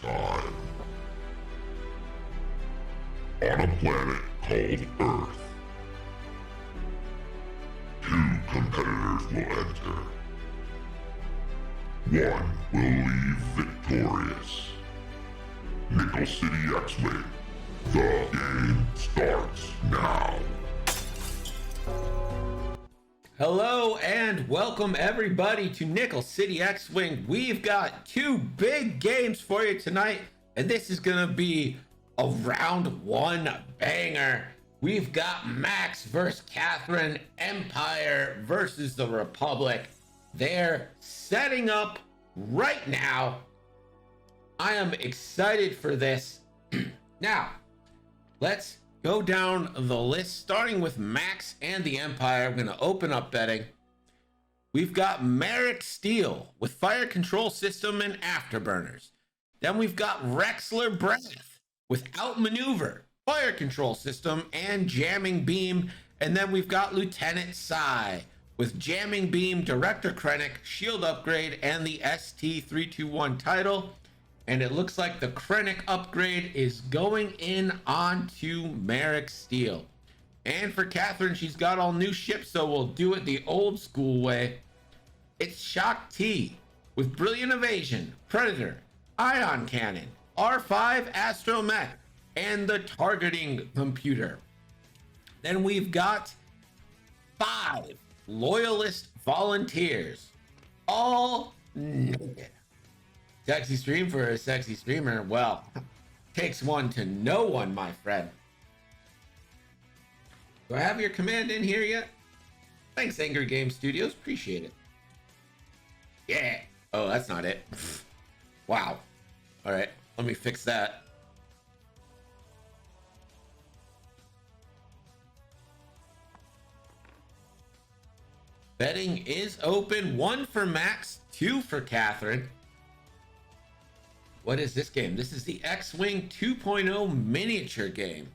Time. On a planet called Earth, two competitors will enter. One will leave victorious. Nickel City X-Wing. The game starts now. Hello and welcome everybody to Nickel City X-Wing. We've got two big games for you tonight, and this is gonna be a round one banger. We've got Max versus Catherine, Empire versus the Republic. They're setting up right now. I am excited for this. Now, let's go down the list, starting with Max and the Empire. I'm going to open up betting. We've got Merrick Steel with fire control system and afterburners. Then we've got Rexler Breath with outmaneuver, fire control system, and jamming beam. And then we've got Lieutenant Psy with jamming beam, director Krennic, shield upgrade, and the ST321 title. And it looks like the Krennic upgrade is going in onto Merrick Steel. And for Catherine, she's got all new ships, so we'll do it the old school way. It's Shock T with Brilliant Evasion, Predator, Ion Cannon, R5 Astromech, and the targeting computer. Then we've got 5 Loyalist Volunteers, all naked. Sexy stream for a sexy streamer. Well, takes one to know one, my friend. Do I have your command in here yet? Thanks, Angry Game Studios. Appreciate it. Yeah. Oh, that's not it. Wow. All right. Let me fix that. Betting is open. 1 for Max, 2 for Catherine. What is this game? This is the X-Wing 2.0 miniature game.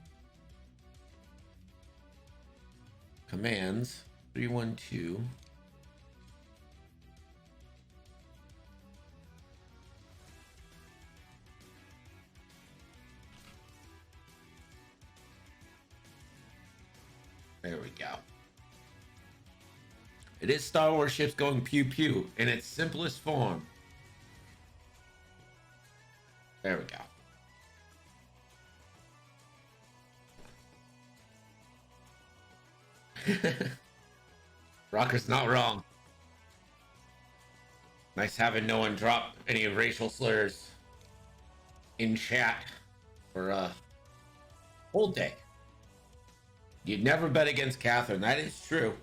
Commands 312. There we go. It is Star Wars ships going pew pew in its simplest form. There we go. Rocker's not wrong. Nice having no one drop any racial slurs in chat for a whole day. You'd never bet against Catherine. That is true.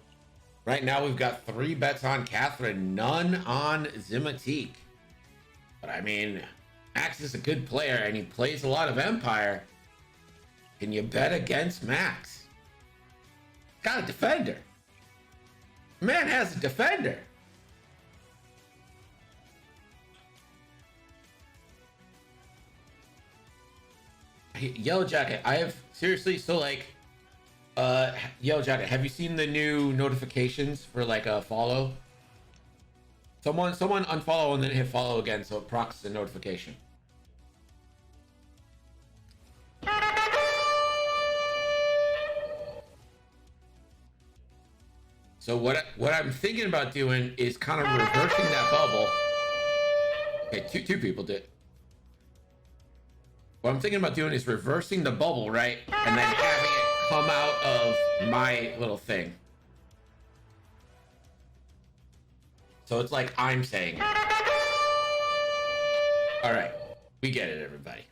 Right now we've got 3 bets on Catherine, none on Zimatique. But I mean, Max is a good player and he plays a lot of Empire. Can you bet against Max? Got a defender. Man has a defender. Yellow Jacket, I have seriously, so like Yellow Jacket, have you seen the new notifications for like a follow? Someone unfollow and then hit follow again so it procs the notification. So what I'm thinking about doing is kind of reversing that bubble. Okay, two people did. What I'm thinking about doing is reversing the bubble, right? And then having it come out of my little thing. So it's like I'm saying it. All right, we get it, everybody.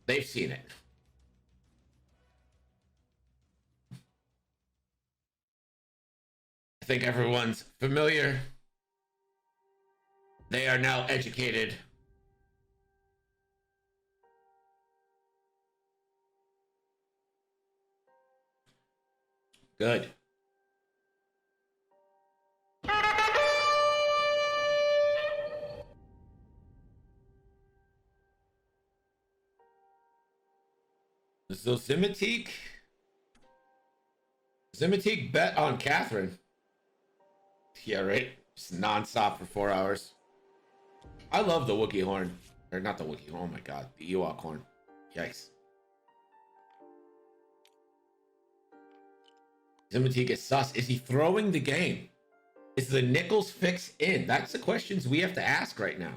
They've seen it. I think everyone's familiar. They are now educated. Good. So Zimatique bet on Catherine. Yeah, right. Just nonstop for 4 hours. I love the Wookiee horn. Or not the Wookiee. Oh my god. The Ewok horn. Yikes. Timothy gets sus. Is he throwing the game? Is the Nichols fix in? That's the questions we have to ask right now.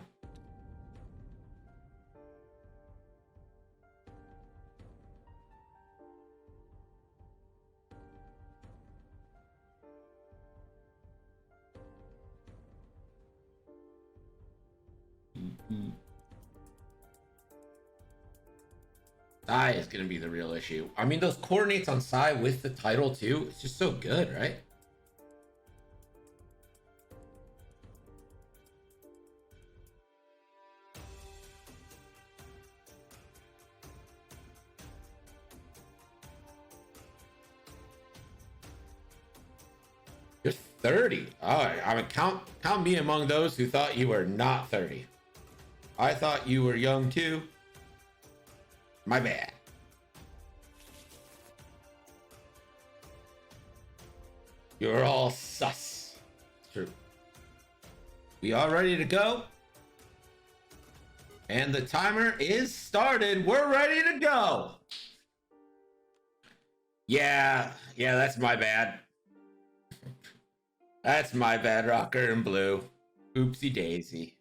Sai is going to be the real issue. I mean, those coordinates on Sai with the title too, it's just so good, right? You're 30. All right, I mean, count me among those who thought you were not 30. I thought you were young too. My bad. You're all sus. It's true. We all ready to go? And the timer is started. We're ready to go. Yeah, that's my bad. That's my bad, Rocker and Blue. Oopsie daisy.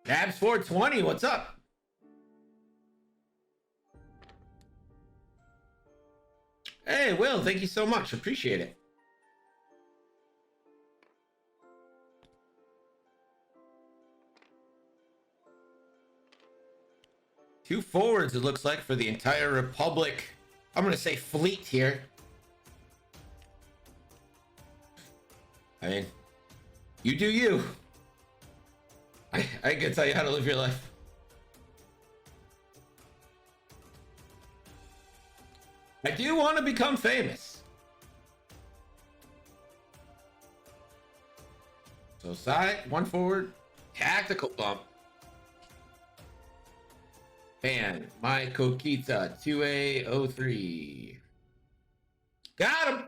Abs 420, what's up? Hey, Will, thank you so much. Appreciate it. Two forwards, it looks like, for the entire Republic. I'm going to say fleet here. I mean, you do you. I can tell you how to live your life. I do want to become famous. So side, one forward, tactical bump. And my Kokita 2A03. Got him.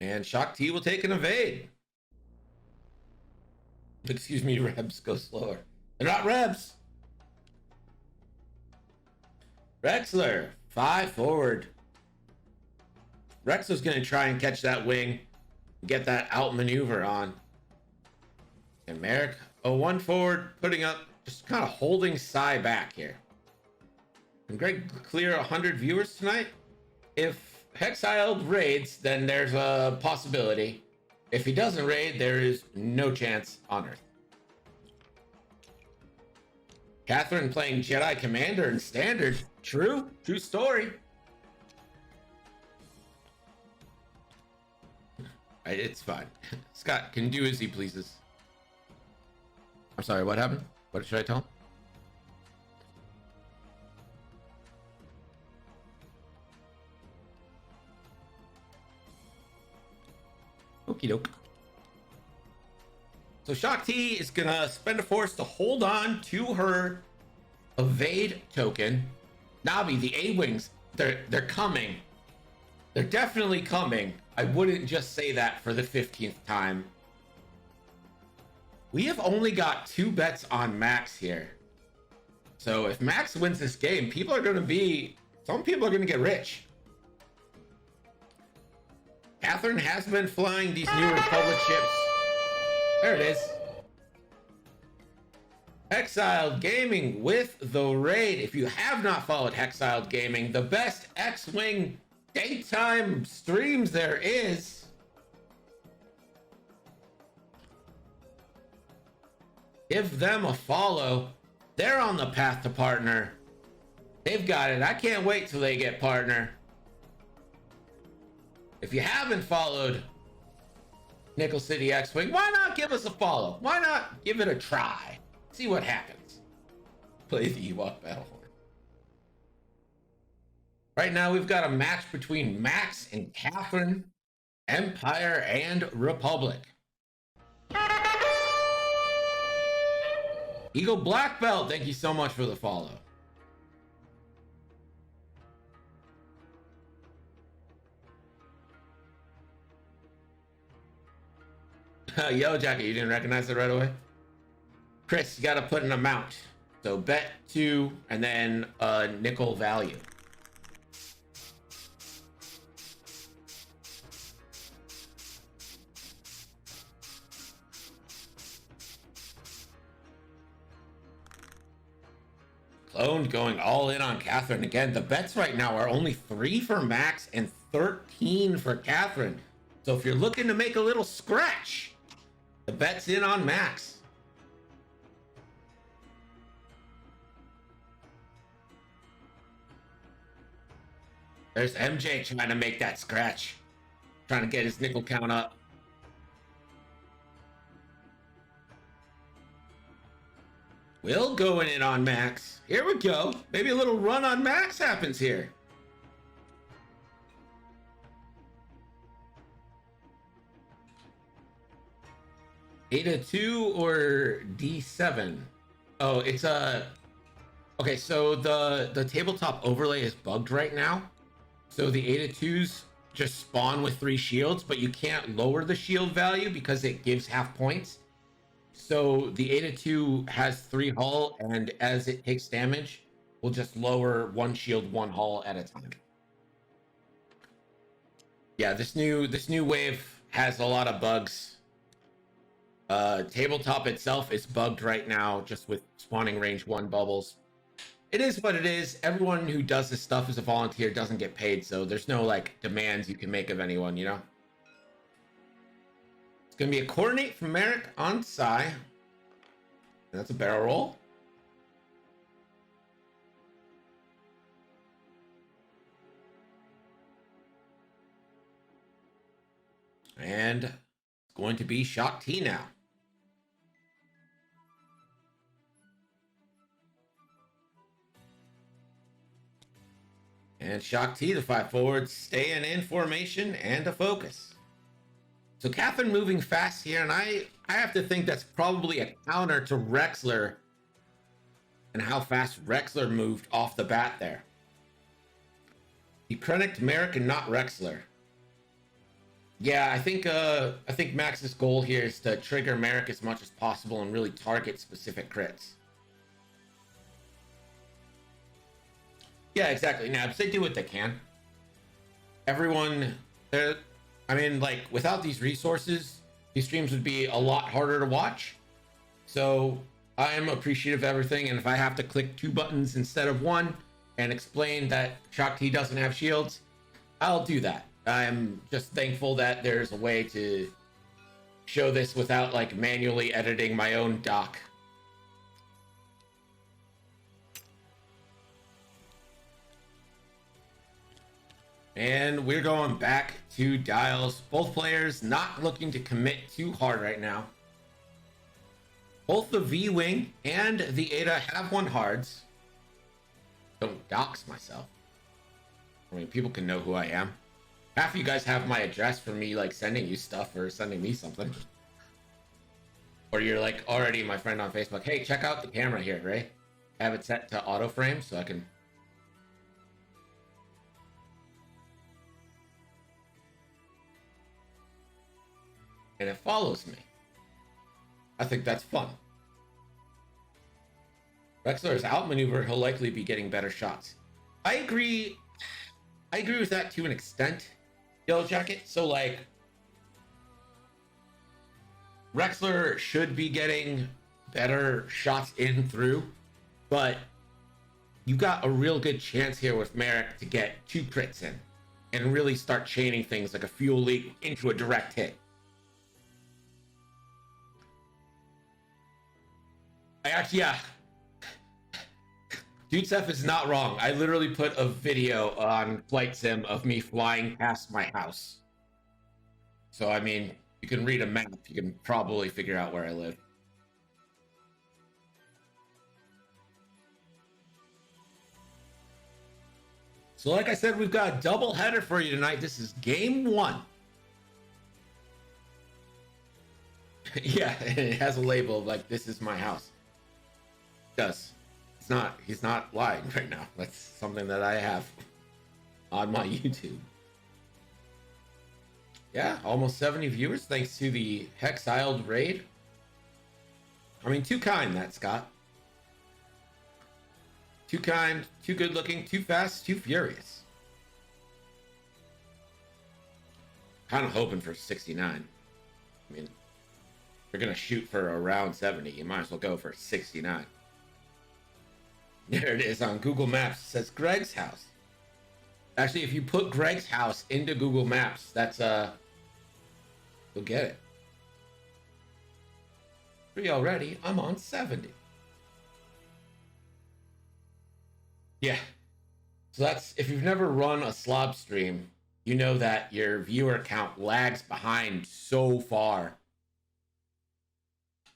And Shock T will take an evade. Excuse me, Rebs, go slower. They're not Rebs. Rexler, 5 forward. Rexler's going to try and catch that wing, get that outmaneuver on. And Merrick, a 1 forward, putting up, just kind of holding Sai back here. And Greg clear 100 viewers tonight. If Hexiled raids, then there's a possibility. If he doesn't raid, there is no chance on Earth. Catherine playing Jedi Commander in Standard. True story. It's fine. Scott can do as he pleases. I'm sorry, what happened? What should I tell him? Okie doke. So Shock T is gonna spend a force to hold on to her evade token. Navi, the A-Wings, they're coming. They're definitely coming. I wouldn't just say that for the 15th time. We have only got 2 bets on Max here. So if Max wins this game, some people are gonna get rich. Catherine has been flying these New Republic ships. There it is. Hexiled Gaming with the raid. If you have not followed Hexiled Gaming, the best X-Wing daytime streams there is. Give them a follow. They're on the path to partner. They've got it. I can't wait till they get partner. If you haven't followed Nickel City X-Wing, why not give us a follow? Why not give it a try? See what happens. Play the Ewok Battle Horn. Right now, we've got a match between Max and Catherine, Empire and Republic. Eagle Black Belt, thank you so much for the follow. Yellow Jacket, you didn't recognize it right away? Chris, you got to put an amount. So bet 2 and then a nickel value. Cloned going all in on Catherine again. The bets right now are only 3 for Max and 13 for Catherine. So if you're looking to make a little scratch, the bet's in on Max. There's MJ trying to make that scratch. Trying to get his nickel count up. Will going in on Max. Here we go. Maybe a little run on Max happens here. A2 or D7? Oh, it's a... Okay, so the tabletop overlay is bugged right now. So the A2s just spawn with 3 shields, but you can't lower the shield value because it gives half points. So the A2 has 3 hull, and as it takes damage, we'll just lower 1 shield, 1 hull at a time. Yeah, this new wave has a lot of bugs. Tabletop itself is bugged right now, just with spawning range 1 bubbles. It is what it is. Everyone who does this stuff is a volunteer, doesn't get paid, so there's no like demands you can make of anyone, you know? It's gonna be a coordinate from Merrick on Psy. And that's a barrel roll. And it's going to be Shock T now. And Shock T, the 5 forwards, staying in formation and a focus. So Catherine moving fast here, and I have to think that's probably a counter to Rexler and how fast Rexler moved off the bat there. He Krennicked Merrick and not Rexler. Yeah, I think Max's goal here is to trigger Merrick as much as possible and really target specific crits. Yeah, exactly. Nabs, they do what they can. Everyone, I mean, like, without these resources, these streams would be a lot harder to watch. So I'm appreciative of everything, and if I have to click 2 buttons instead of 1 and explain that Shock T doesn't have shields, I'll do that. I'm just thankful that there's a way to show this without, like, manually editing my own doc. And we're going back to dials. Both players not looking to commit too hard right now. Both the V-Wing and the Ada have 1 hards. Don't dox myself. I mean, people can know who I am. Half of you guys have my address for me, like, sending you stuff or sending me something. Or you're, like, already my friend on Facebook. Hey, check out the camera here, Ray. I have it set to auto frame so I can... And it follows me. I think that's fun. Rexler is outmaneuvered. He'll likely be getting better shots. I agree with that to an extent, Yellow Jacket. So, like, Rexler should be getting better shots in through, but you got a real good chance here with Merrick to get 2 crits in and really start chaining things like a fuel leak into a direct hit. Yeah. Dude Seth is not wrong. I literally put a video on Flight Sim of me flying past my house. So, I mean, you can read a map. You can probably figure out where I live. So, like I said, we've got a double header for you tonight. This is game 1. Yeah, it has a label like, this is my house. Does. He's not lying right now. That's something that I have on my YouTube. Yeah, almost 70 viewers thanks to the Hexiled raid. I mean, too kind, that Scott. Too kind, too good looking, too fast, too furious. Kind of hoping for 69. I mean, you're going to shoot for around 70. You might as well go for 69. There it is on Google Maps. It says Greg's house. Actually, if you put Greg's house into Google Maps, that's you'll get it. 3 already. I'm on 70. Yeah. So that's, if you've never run a slob stream, you know that your viewer count lags behind so far.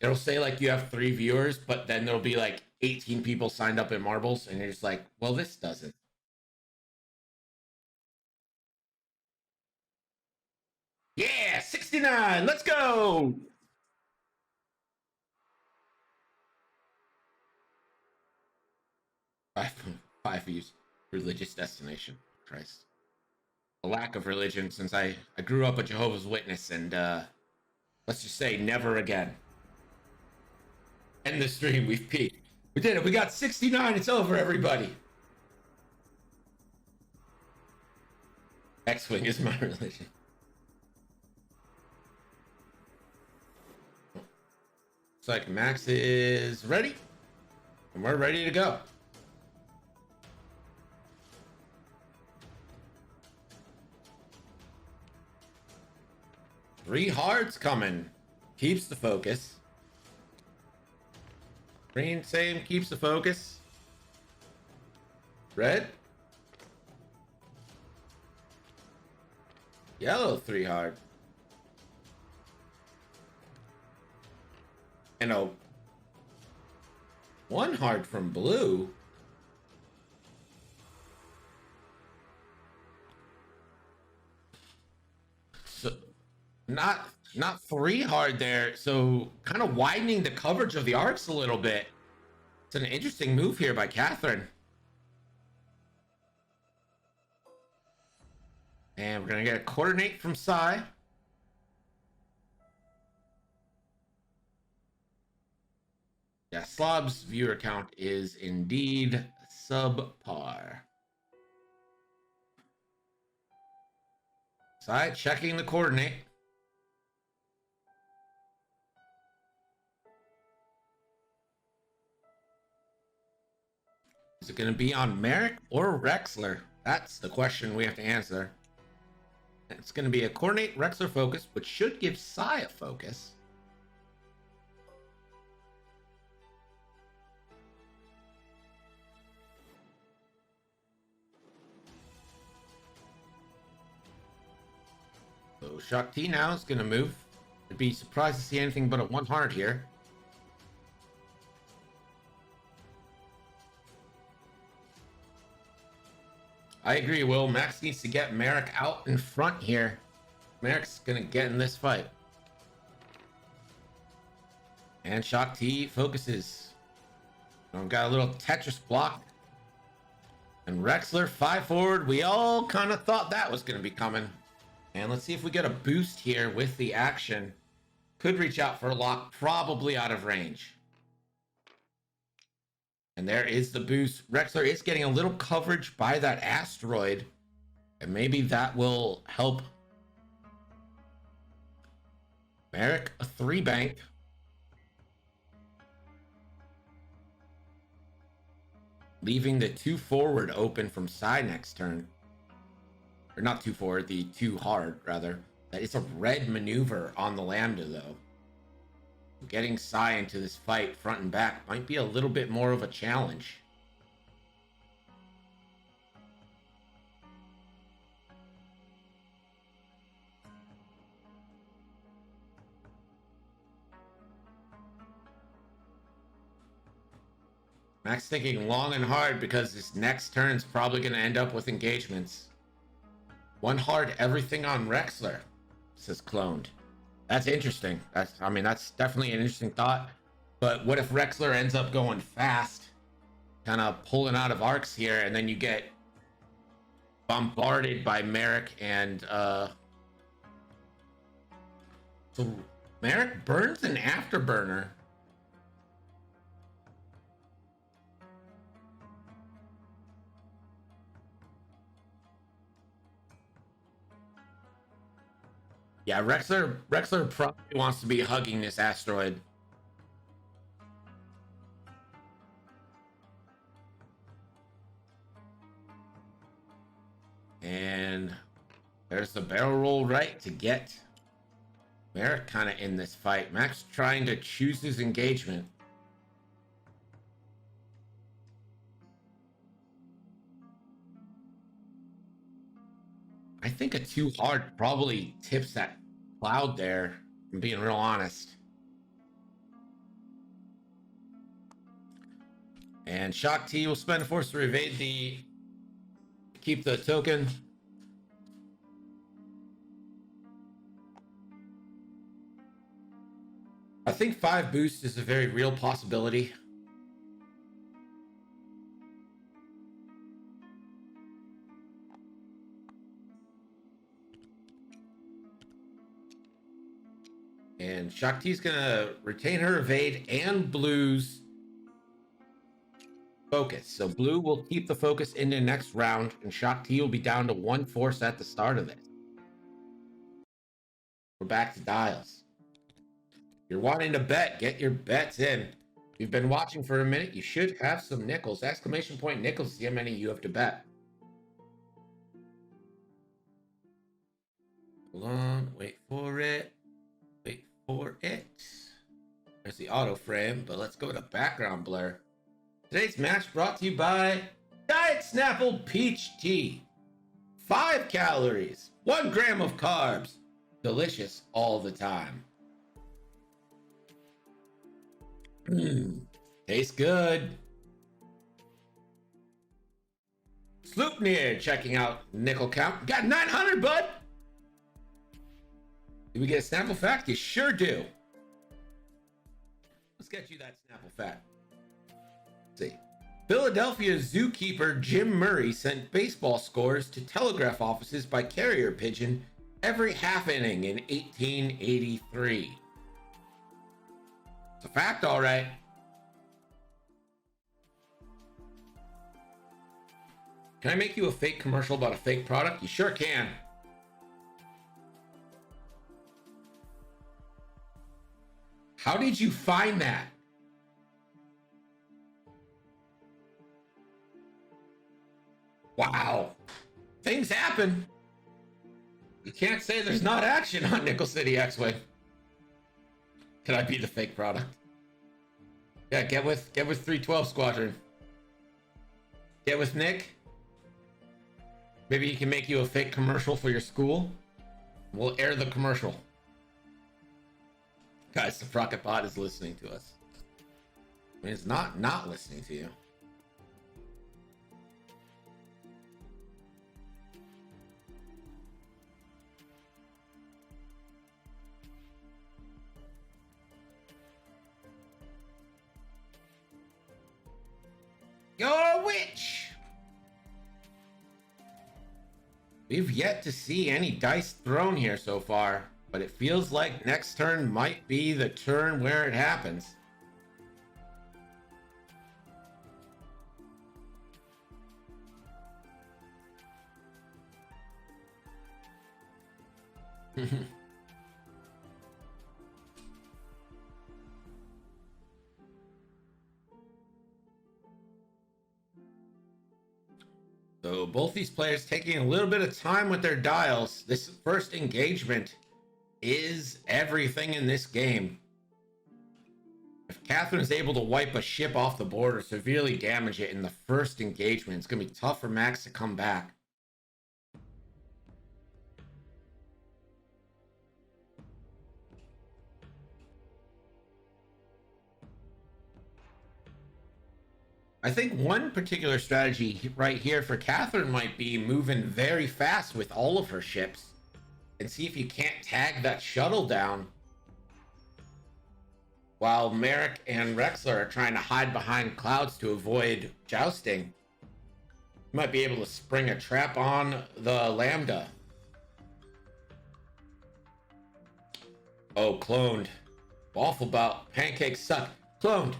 It'll say like you have 3 viewers, but then there'll be like 18 people signed up in Marbles, and you're just like, well, this doesn't. Yeah, 69. Let's go. Five views. Religious destination. Christ. A lack of religion since I grew up a Jehovah's Witness, and let's just say never again. End the stream. We've peaked. We did it. We got 69. It's over, everybody. X-Wing is my religion. Looks like Max is ready. And we're ready to go. Three hards coming. Keeps the focus. Green, same, keeps the focus. Red. Yellow, 3 hard. And a 1 hard from blue. So not 3 hard there, so kind of widening the coverage of the arcs a little bit. It's an interesting move here by Catherine. And we're gonna get a coordinate from Sai. Yeah, Slob's viewer count is indeed subpar. Sai checking the coordinate. Is it going to be on Merrick or Rexler? That's the question we have to answer. It's going to be a coordinate Rexler focus, which should give Sai a focus. So Shakti now is going to move. I'd be surprised to see anything but a 1 hard here. I agree, Will. Max needs to get Merrick out in front here. Merrick's going to get in this fight. And Shakti focuses. Got a little Tetris block. And Rexler 5 forward. We all kind of thought that was going to be coming. And let's see if we get a boost here with the action. Could reach out for a lock, probably out of range. And there is the boost. Rexler is getting a little coverage by that asteroid. And maybe that will help Merrick a 3 bank. Leaving the 2 forward open from Sai next turn. Or not 2 forward, the 2 hard, rather. It's a red maneuver on the Lambda, though. Getting Sai into this fight front and back might be a little bit more of a challenge. Max thinking long and hard because this next turn is probably going to end up with engagements. 1 hard everything on Rexler, says Cloned. That's interesting. That's definitely an interesting thought. But what if Rexler ends up going fast, kind of pulling out of arcs here, and then you get bombarded by Merrick and So Merrick burns an afterburner. Yeah, Rexler probably wants to be hugging this asteroid. And there's the barrel roll right to get Merrick kind of in this fight. Max trying to choose his engagement. I think a too hard probably tips that Cloud there. I'm being real honest. And Shock T will spend a force to evade the keep the token. I think 5 boost is a very real possibility. And Shock T's gonna retain her evade and Blue's focus. So Blue will keep the focus into next round, and Shock T will be down to 1 force at the start of this. We're back to dials. If you're wanting to bet, get your bets in. If you've been watching for a minute, you should have some nickels. Exclamation point nickels, see how many you have to bet. Hold on, wait for it. Wait for it. There's the auto frame, but let's go to background blur. Today's match brought to you by Diet Snapple Peach Tea. 5 calories, 1 gram of carbs. Delicious all the time. Tastes good. Sloopnir checking out nickel count. Got 900, bud. Did we get a Snapple fact? You sure do. Let's get you that Snapple fact. Let's see. Philadelphia zookeeper Jim Murray sent baseball scores to telegraph offices by carrier pigeon every half inning in 1883. It's a fact, all right. Can I make you a fake commercial about a fake product? You sure can. How did you find that? Wow. Things happen. You can't say there's not action on Nickel City X-Wing. Can I be the fake product? Yeah, get with 312 Squadron. Get with Nick. Maybe he can make you a fake commercial for your school. We'll air the commercial. Guys, the Rocket Bot is listening to us. I mean, it's not listening to you. You're a witch! We've yet to see any dice thrown here so far, but it feels like next turn might be the turn where it happens. So both these players taking a little bit of time with their dials. This first engagement is everything in this game. If Catherine is able to wipe a ship off the board or severely damage it in the first engagement, it's going to be tough for Max to come back. I think one particular strategy right here for Catherine might be moving very fast with all of her ships and see if you can't tag that shuttle down while Merrick and Rexler are trying to hide behind clouds to avoid jousting. You might be able to spring a trap on the Lambda. Oh, cloned. Waffle bout. Pancakes suck. Cloned.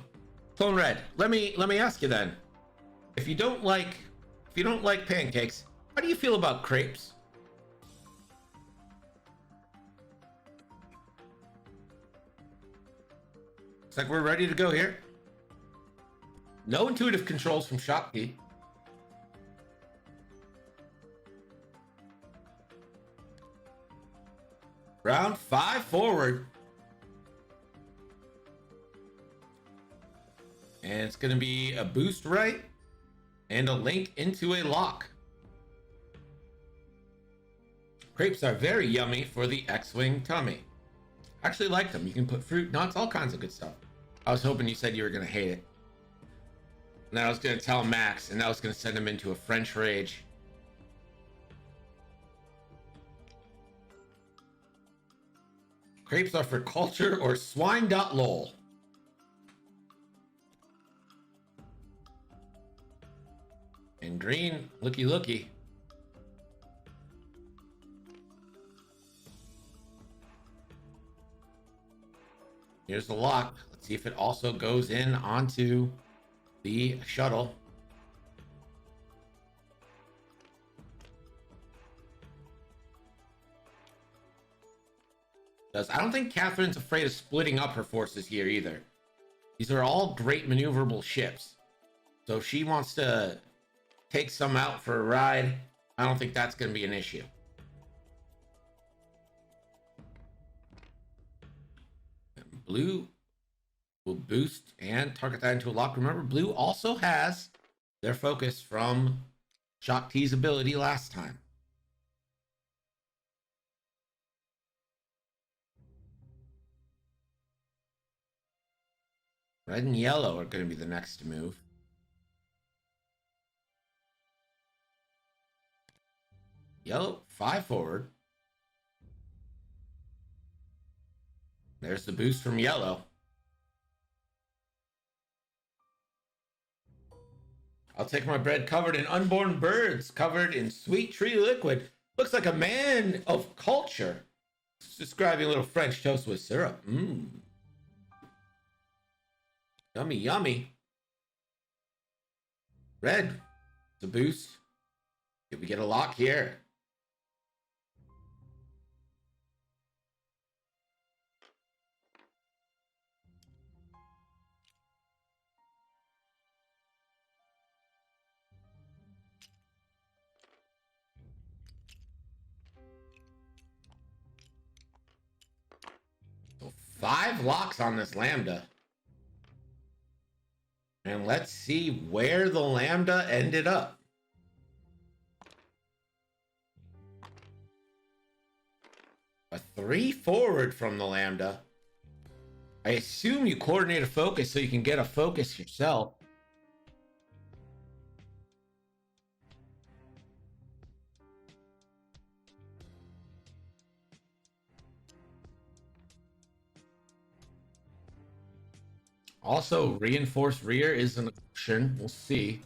Clone Red. Let me ask you then. If you don't like pancakes, how do you feel about crepes? Looks like we're ready to go here. No intuitive controls from Shakti. Round 5 forward. And it's going to be a boost right and a link into a lock. Crepes are very yummy for the X-Wing tummy. Actually like them. You can put fruit, nuts, all kinds of good stuff. I was hoping you said you were going to hate it. And then I was going to tell Max, and that was going to send him into a French rage. Crepes are for culture or swine.lol. And green, looky looky. Here's the lock. Let's see if it also goes in onto the shuttle. I don't think Catherine's afraid of splitting up her forces here either. These are all great maneuverable ships. So if she wants to take some out for a ride, I don't think that's going to be an issue. And blue will boost and target that into a lock. Remember, blue also has their focus from Shakti's ability last time. Red and yellow are going to be the next to move. Yellow, 5 forward. There's the boost from yellow. I'll take my bread covered in unborn birds, covered in sweet tree liquid. Looks like a man of culture. It's describing a little French toast with syrup. Mmm. Yummy, yummy. Red. It's a boost. Did we get a lock here? So 5 locks on this Lambda. And let's see where the Lambda ended up. A 3 forward from the Lambda. I assume you coordinate a focus so you can get a focus yourself. Also, reinforced rear is an option. We'll see.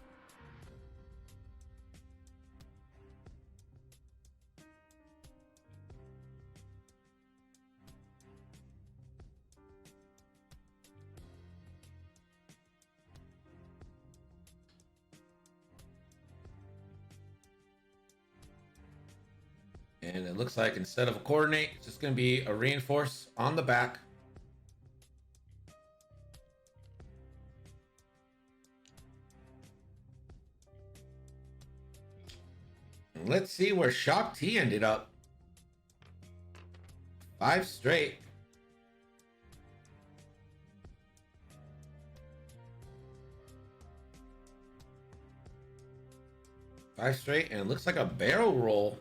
And it looks like instead of a coordinate, it's just going to be a reinforce on the back. Let's see where Shakti ended up. 5 straight. Five straight, and it looks like a barrel roll.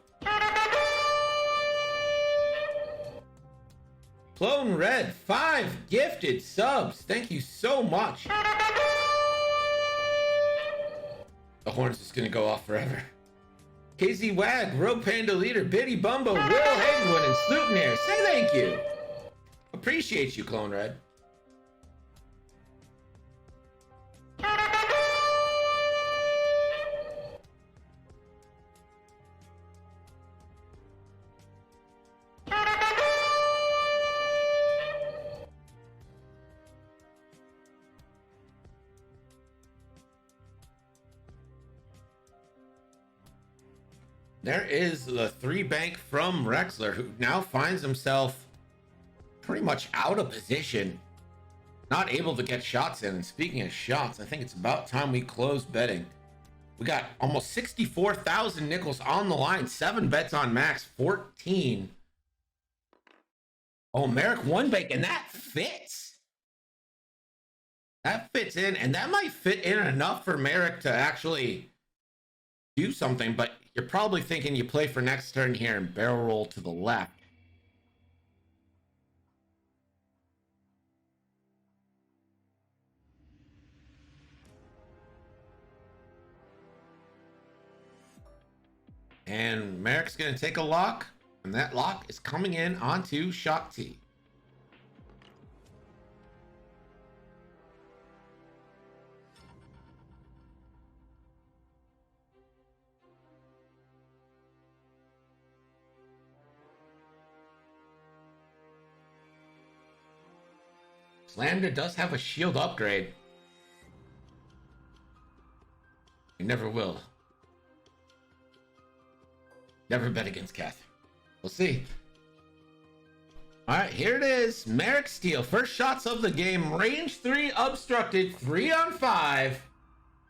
Clone Red, 5 gifted subs. Thank you so much. The horn's just gonna go off forever. KZ Wag, Rogue Panda Leader, Biddy Bumbo, Will Hagwood, and Snoopnair. Say thank you. Appreciate you, Clone Red. There is the 3 bank from Rexler, who now finds himself pretty much out of position, not able to get shots in. And speaking of shots, I think it's about time we close betting. We got almost 64,000 nickels on the line, 7 bets on max, 14. Oh, Merrick 1 bank, and that fits. That fits in, and that might fit in enough for Merrick to actually do something, but you're probably thinking you play for next turn here and barrel roll to the left. And Merrick's going to take a lock, and that lock is coming in onto Shock T. Slander does have a shield upgrade. He never will. Never bet against Kath. We'll see. All right, here it is. Merrick Steele, first shots of the game. Range 3 obstructed, 3 on 5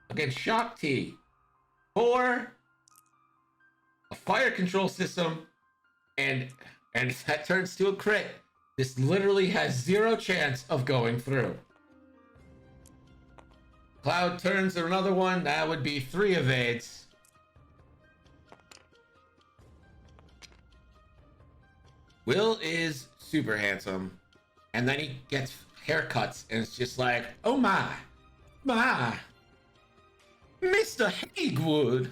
against Shock T. 4, a fire control system, and that turns to a crit. This literally has 0 chance of going through. Cloud turns another one. That would be 3 evades. Will is super handsome. And then he gets haircuts, and it's just like, oh my, Mr. Hagewood.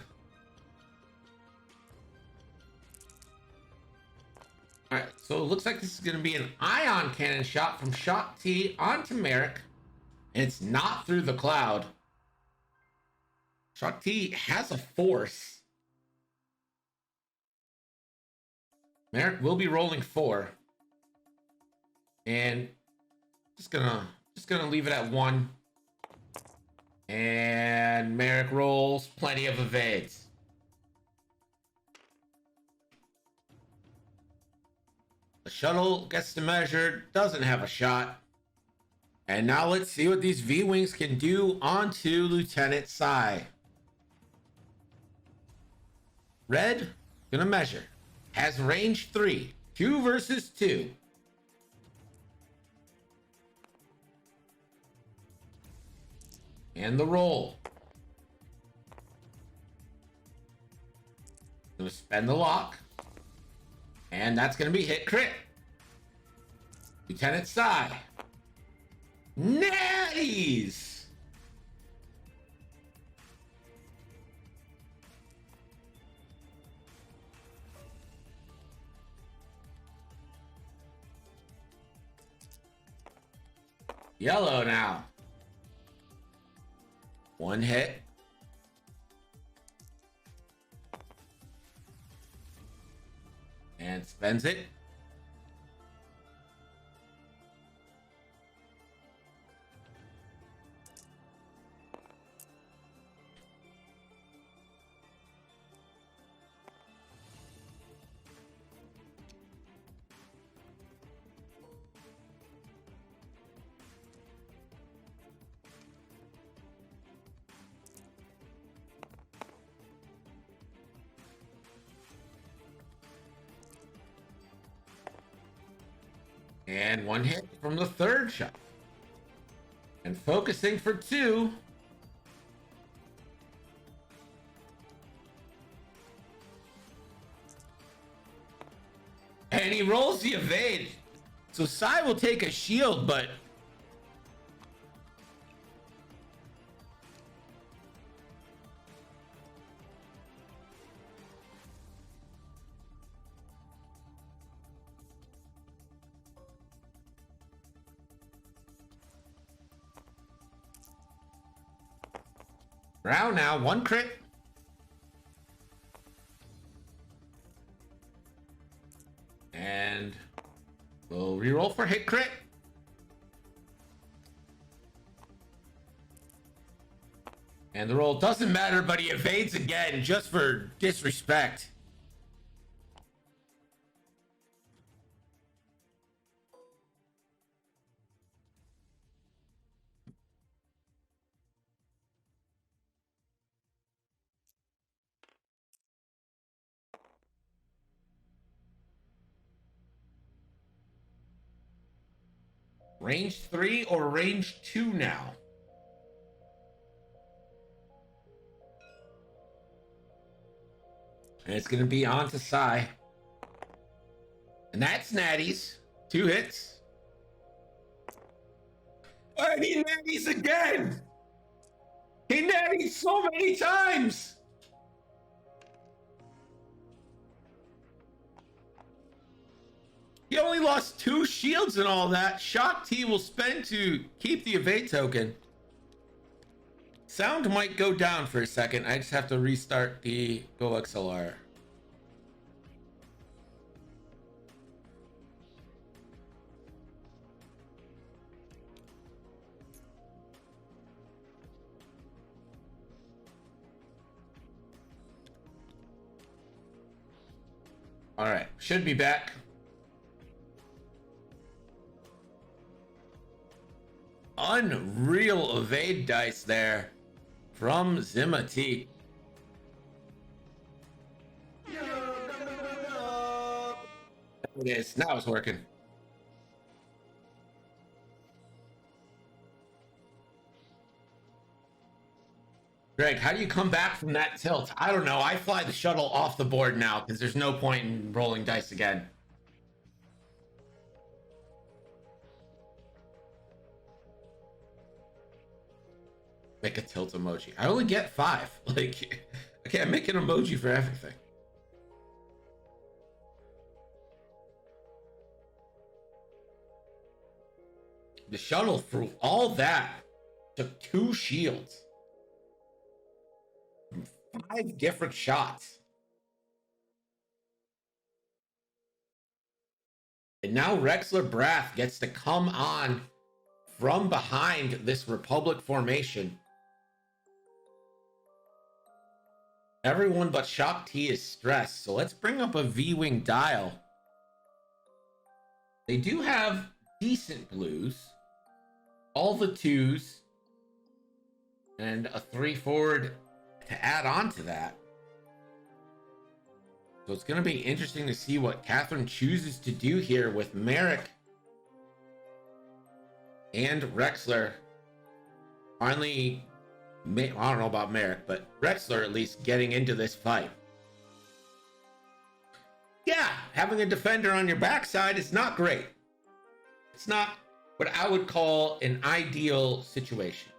All right, so it looks like this is going to be an ion cannon shot from Shock T onto Merrick, and it's not through the cloud. Shock T has a force. Merrick will be rolling 4, and just gonna leave it at 1. And Merrick rolls plenty of evades. The shuttle gets to measure, doesn't have a shot. And now let's see what these V-Wings can do onto Lieutenant Sai. Red, gonna measure. Has range 3. 2 versus 2. And the roll. Gonna spend the lock. And that's going to be hit crit. Lieutenant Sai. Natties! Yellow now. 1 hit. And spends it. And 1 hit from the 3rd shot. And focusing for 2. And he rolls the evade. So Sai will take a shield, but Brown now, 1 crit. And we'll reroll for hit crit. And the roll doesn't matter, but he evades again just for disrespect. Range 3 or range 2 now? And it's going to be on to Sai. And that's natties. 2 hits. And he natties again! He natties so many times! He only lost 2 shields and all that. Shock T will spend to keep the evade token. Sound might go down for a second. I just have to restart the Go XLR. All right, should be back. Unreal evade dice there from Zimati. It is. Now it's working. Greg, how do you come back from that tilt? I don't know. I fly the shuttle off the board now because there's no point in rolling dice again. Make a tilt emoji. I only get 5. Like, okay, I make an emoji for everything. The shuttle, through all that, took 2 shields. 5 different shots. And now Rexler Brath gets to come on from behind this Republic formation. Everyone but Shock T is stressed, so let's bring up a V-Wing dial. They do have decent blues. All the 2s. And a 3 forward to add on to that. So it's going to be interesting to see what Catherine chooses to do here with Merrick and Rexler. Finally, I don't know about Merrick, but Rexler at least getting into this fight. Yeah, having a defender on your backside is not great. It's not what I would call an ideal situation.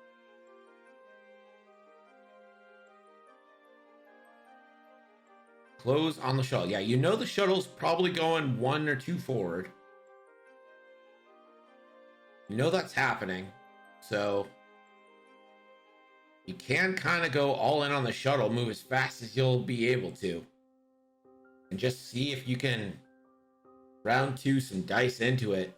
Close on the shuttle. Yeah, you know the shuttle's probably going 1 or 2 forward. You know that's happening. So you can kind of go all in on the shuttle, move as fast as you'll be able to. And just see if you can round 2 some dice into it.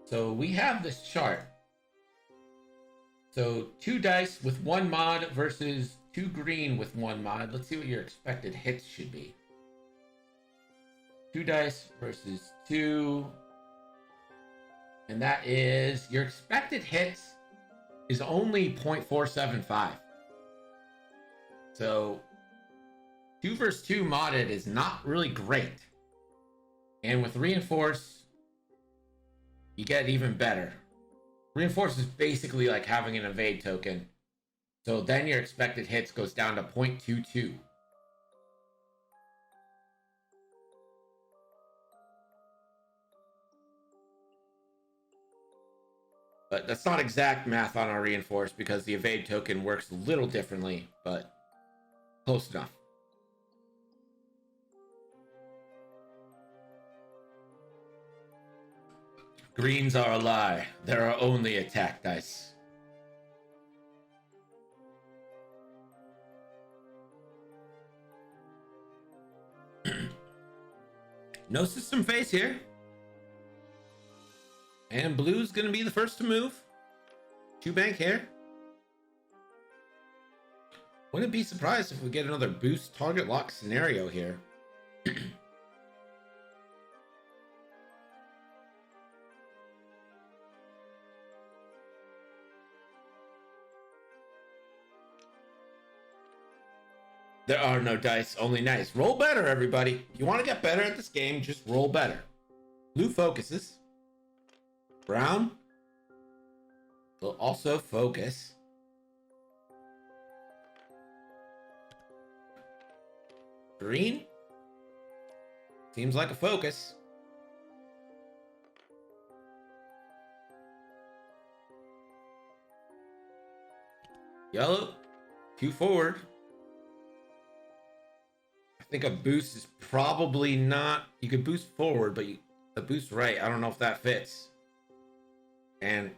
So we have this chart. So 2 dice with 1 mod versus 2 green with 1 mod. Let's see what your expected hits should be. 2 dice versus 2. And that is, your expected hits is only 0.475. So 2 versus 2 modded is not really great. And with reinforce, you get even better. Reinforce is basically like having an evade token. So then your expected hits goes down to 0.22. But that's not exact math on our reinforce because the evade token works a little differently, but close enough. Greens are a lie. There are only attack dice. No system phase here. And blue's going to be the first to move. 2 bank here. Wouldn't be surprised if we get another boost target lock scenario here. There are no dice, only nice. Roll better, everybody. If you want to get better at this game, just roll better. Blue focuses. Brown will also focus. Green seems like a focus. Yellow, 2 forward. I think a boost is probably not. You could boost forward, but the boost right, I don't know if that fits. And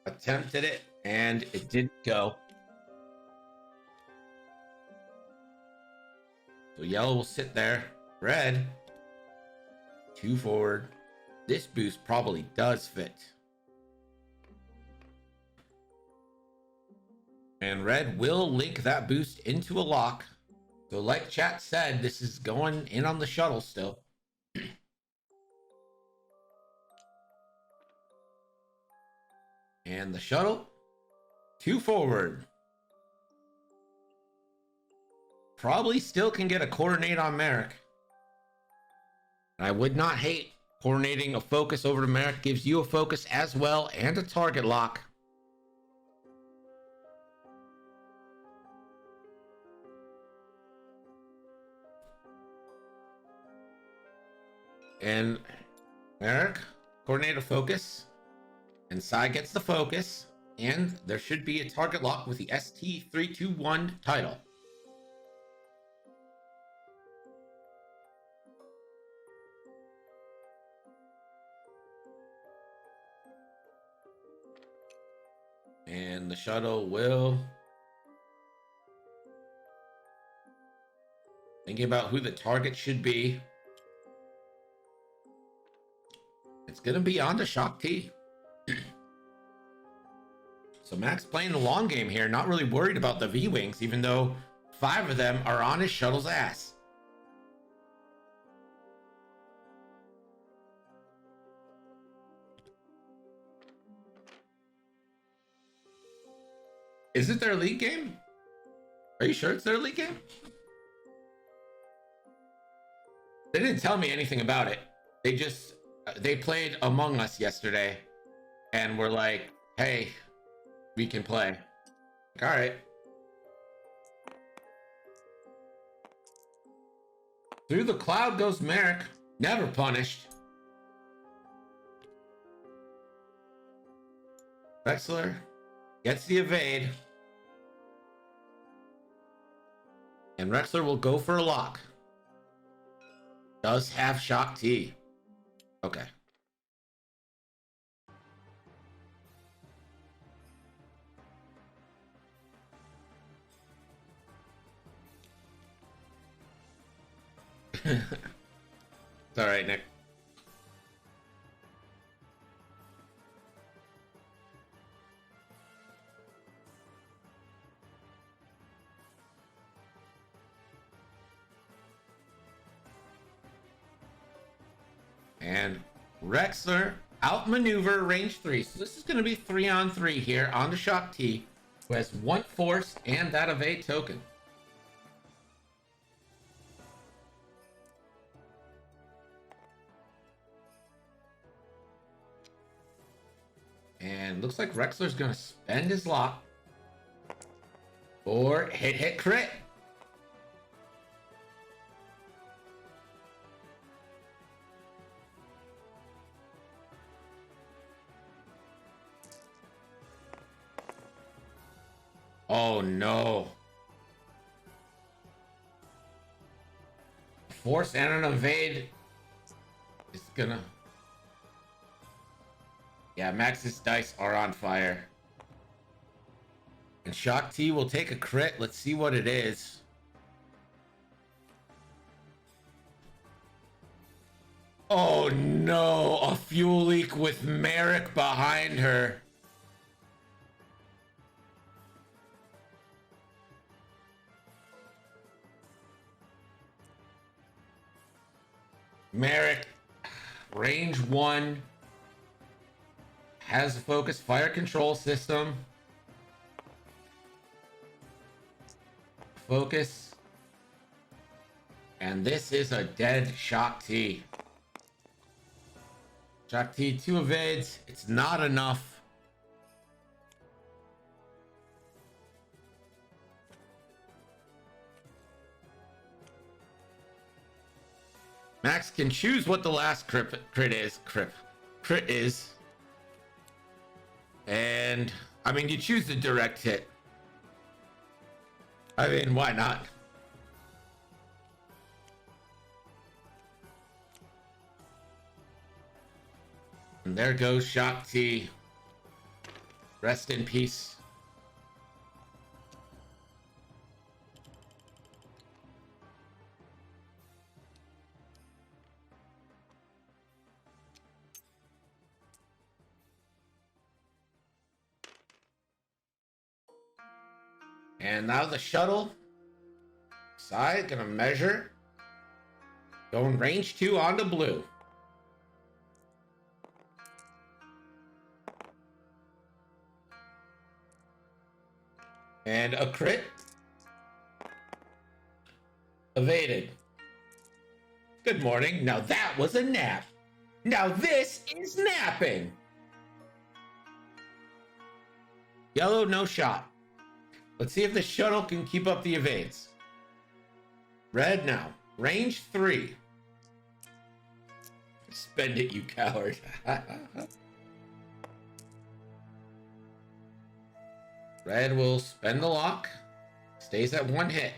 attempted it, and it didn't go. So yellow will sit there. Red, 2 forward. This boost probably does fit. And red will link that boost into a lock. So like chat said, this is going in on the shuttle still. And the shuttle, 2 forward. Probably still can get a coordinate on Merrick. I would not hate coordinating a focus over to Merrick. Gives you a focus as well and a target lock. And Merrick, coordinate a focus. And Sai gets the focus. And there should be a target lock with the ST321 title. And the shuttle will... Thinking about who the target should be. It's going to be on to Shock T. So Max playing the long game here, not really worried about the V-Wings, even though 5 of them are on his shuttle's ass. Is it their league game? Are you sure it's their league game? They didn't tell me anything about it. They played Among Us yesterday and were like, hey, we can play. All right. Through the cloud goes Merrick, never punished. Wexler gets the evade. And Rexler will go for a lock. Does have Shock T. Okay. It's all right, Nick. And Rexler outmaneuver range 3. So this is going to be 3-on-3 here on the Shock T, who has 1 force and that evade token. And looks like Rexler's going to spend his lock. Or hit crit. Oh no. Force and an evade is gonna... Yeah, Max's dice are on fire. And Shock T will take a crit. Let's see what it is. Oh no, a fuel leak with Merrick behind her. Merrick, range 1, has a focus fire control system. Focus And this is a dead Shock T. Shock T, 2 evades. It's not enough. Max can choose what the last crit is. And, I mean, you choose the direct hit. I mean, why not? And there goes Shock T. Rest in peace. And now the shuttle side gonna measure. Going range 2 onto blue. And a crit. Evaded. Good morning. Now that was a nap. Now this is napping. Yellow, no shot. Let's see if the shuttle can keep up the evades. Red now. Range 3. Spend it, you coward. Red will spend the lock. Stays at 1 hit.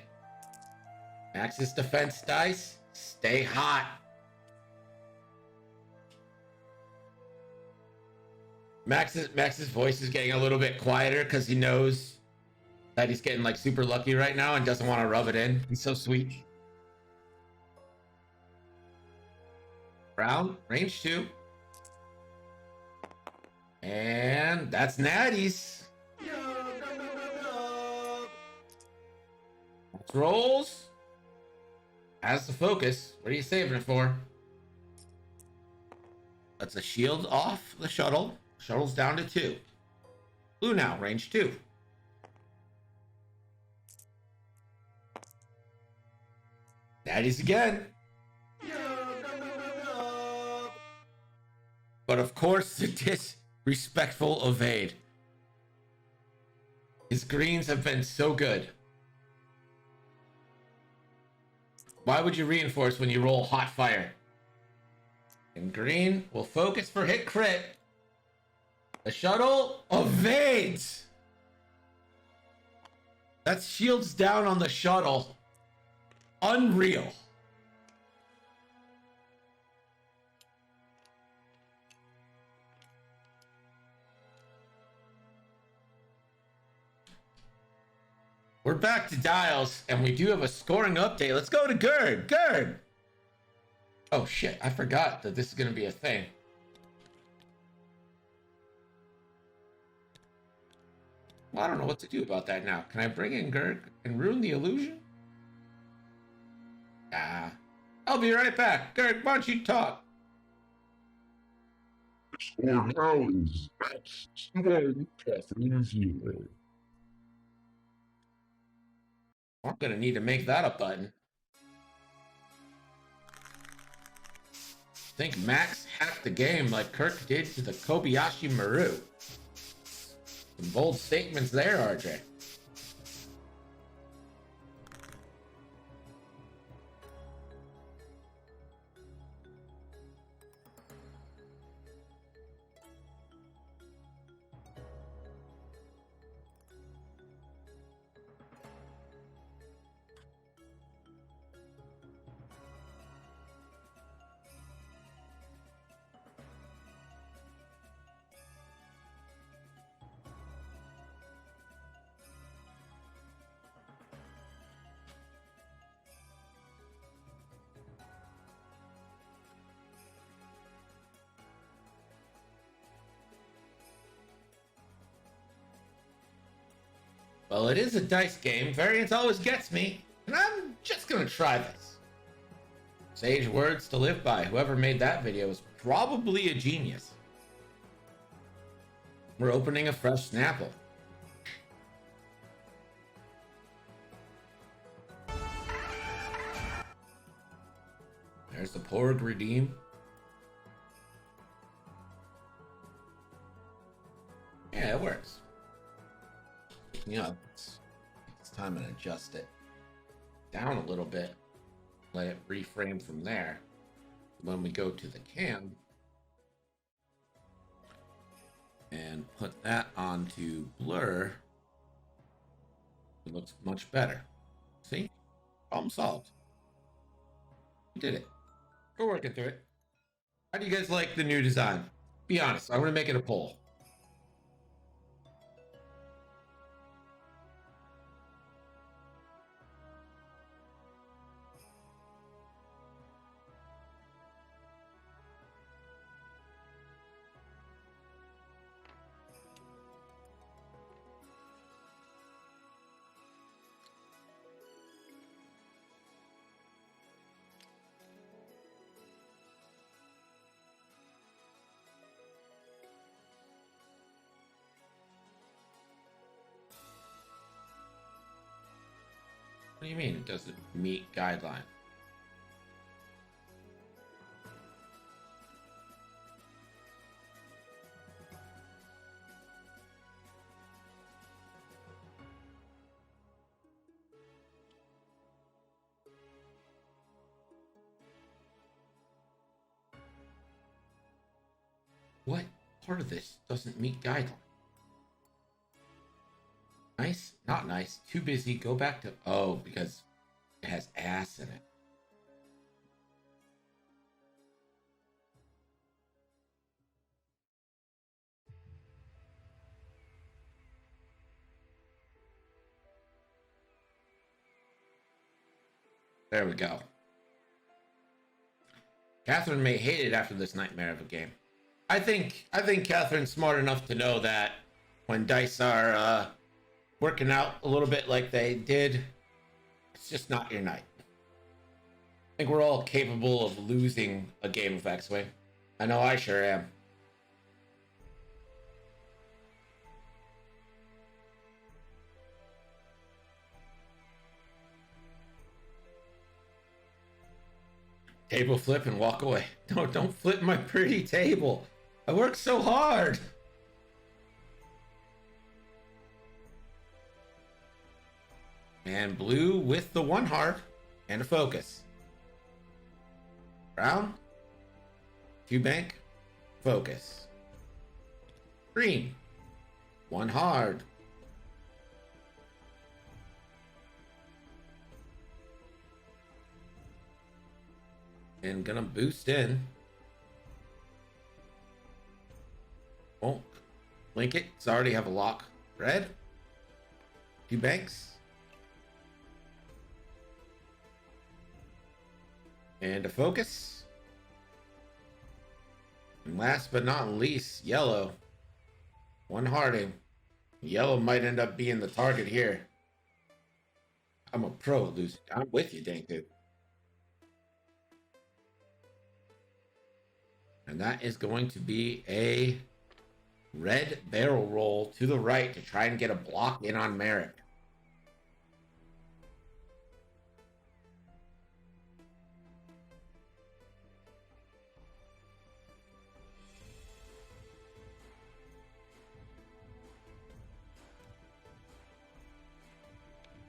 Max's defense dice. Stay hot. Max's voice is getting a little bit quieter because he knows that he's getting like super lucky right now and doesn't want to rub it in. He's so sweet. Brown, range 2. And that's natties. That's rolls. Has the focus. What are you saving it for? That's a shield off the shuttle. Shuttle's down to 2. Blue now, range 2. Natties again. But of course, the disrespectful evade. His greens have been so good. Why would you reinforce when you roll hot fire? And green will focus for hit crit. The shuttle evades. That's shields down on the shuttle. Unreal. We're back to dials, and we do have a scoring update. Let's go to Gerd. Gerd! Oh shit, I forgot that this is going to be a thing. Well, I don't know what to do about that now. Can I bring in Gerd and ruin the illusion? I'll be right back. Gerd, why don't you talk? Score now is Max Stone Caffeine 0. I'm gonna need to make that a button. Think Max hacked the game like Kirk did to the Kobayashi Maru. Some bold statements there, RJ. Well, it is a dice game. Variance always gets me, and I'm just gonna try this. Sage words to live by. Whoever made that video is probably a genius. We're opening a fresh Snapple. There's the Porg redeem. Yeah, it works. You know, it's time to adjust it down a little bit. Let it reframe from there. When we go to the cam and put that onto blur, it looks much better. See? Problem solved. We did it. We're working through it. How do you guys like the new design? Be honest. I'm going to make it a poll. What do you mean it doesn't meet guideline? What part of this doesn't meet guideline? Nice? Not nice. Too busy. Go back to... Oh, because it has ass in it. There we go. Catherine may hate it after this nightmare of a game. I think Catherine's smart enough to know that when dice are working out a little bit like they did, it's just not your night. I think we're all capable of losing a game of X-Wing. I know I sure am. Table flip and walk away. Don't flip my pretty table. I worked so hard. And blue with the one heart and a focus. Brown, two bank, focus. Green, one hard. And gonna boost in. Won't link it. It's already have a lock. Red, two banks. And a focus. And last but not least, yellow. One harding. Yellow might end up being the target here. I'm a pro at losing. I'm with you, Dank Dude. And that is going to be a red barrel roll to the right to try and get a block in on Merrick.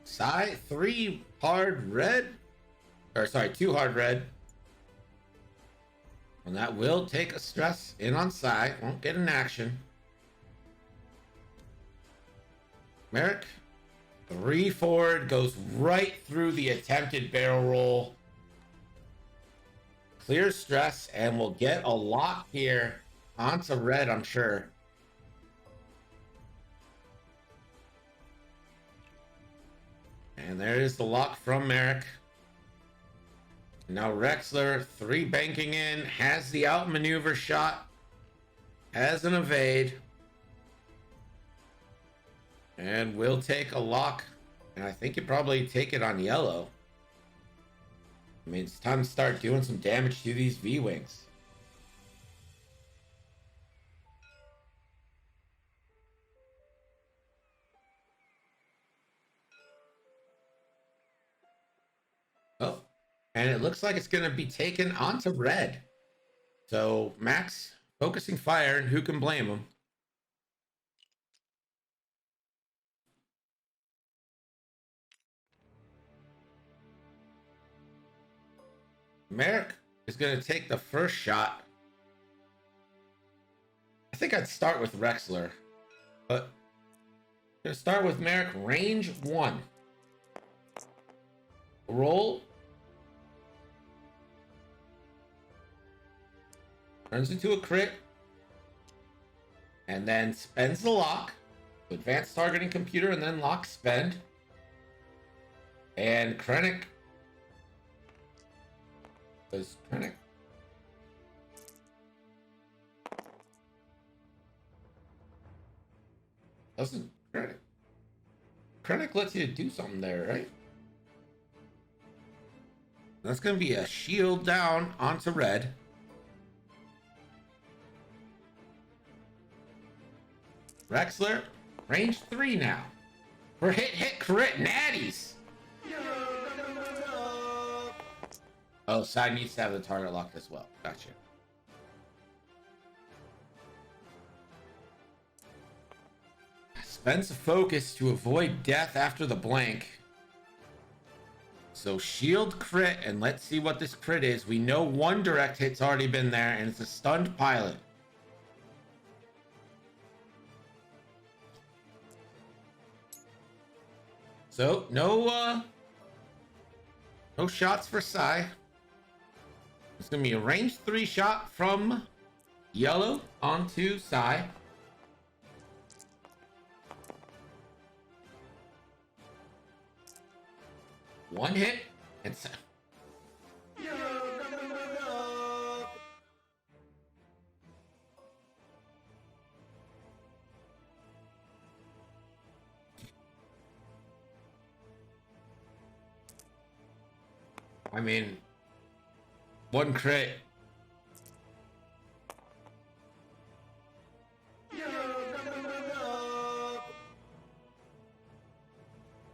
Side three hard red, or sorry, two hard red. And that will take a stress in on side. Won't get an action. Merrick, three forward, goes right through the attempted barrel roll. Clear stress, and we'll get a lock here onto red, I'm sure. And there is the lock from Merrick. Now Rexler, three banking in, has the outmaneuver shot, has an evade, and will take a lock. And I think you probably take it on yellow. I mean, it's time to start doing some damage to these V-Wings. Oh, And it looks like it's going to be taken onto red. So Max focusing fire, and who can blame him? Merrick is going to take the first shot. I think I'd start with Rexler, but I'm going to start with Merrick, range 1. Roll. Turns into a crit. And then spends the lock. Advanced targeting computer and then lock spend. And Krennic. Does Krennic? Doesn't Krennic? Krennic lets you do something there, right? That's going to be a shield down onto red. Rexler, range 3 now. For hit, crit, natties. Oh, side needs to have the target locked as well. Gotcha. Spends a focus to avoid death after the blank. So shield crit, and let's see what this crit is. We know one direct hit's already been there, and it's a stunned pilot. So no shots for Sai. It's gonna be a range 3 shot from yellow onto Sai. One hit and I mean, one crit.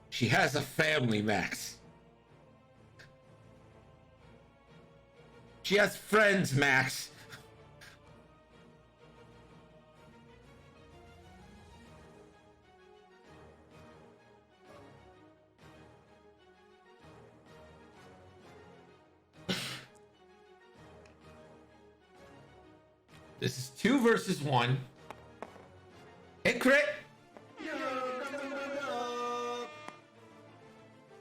She has a family, Max. She has friends, Max. This is 2 versus 1. Hit crit.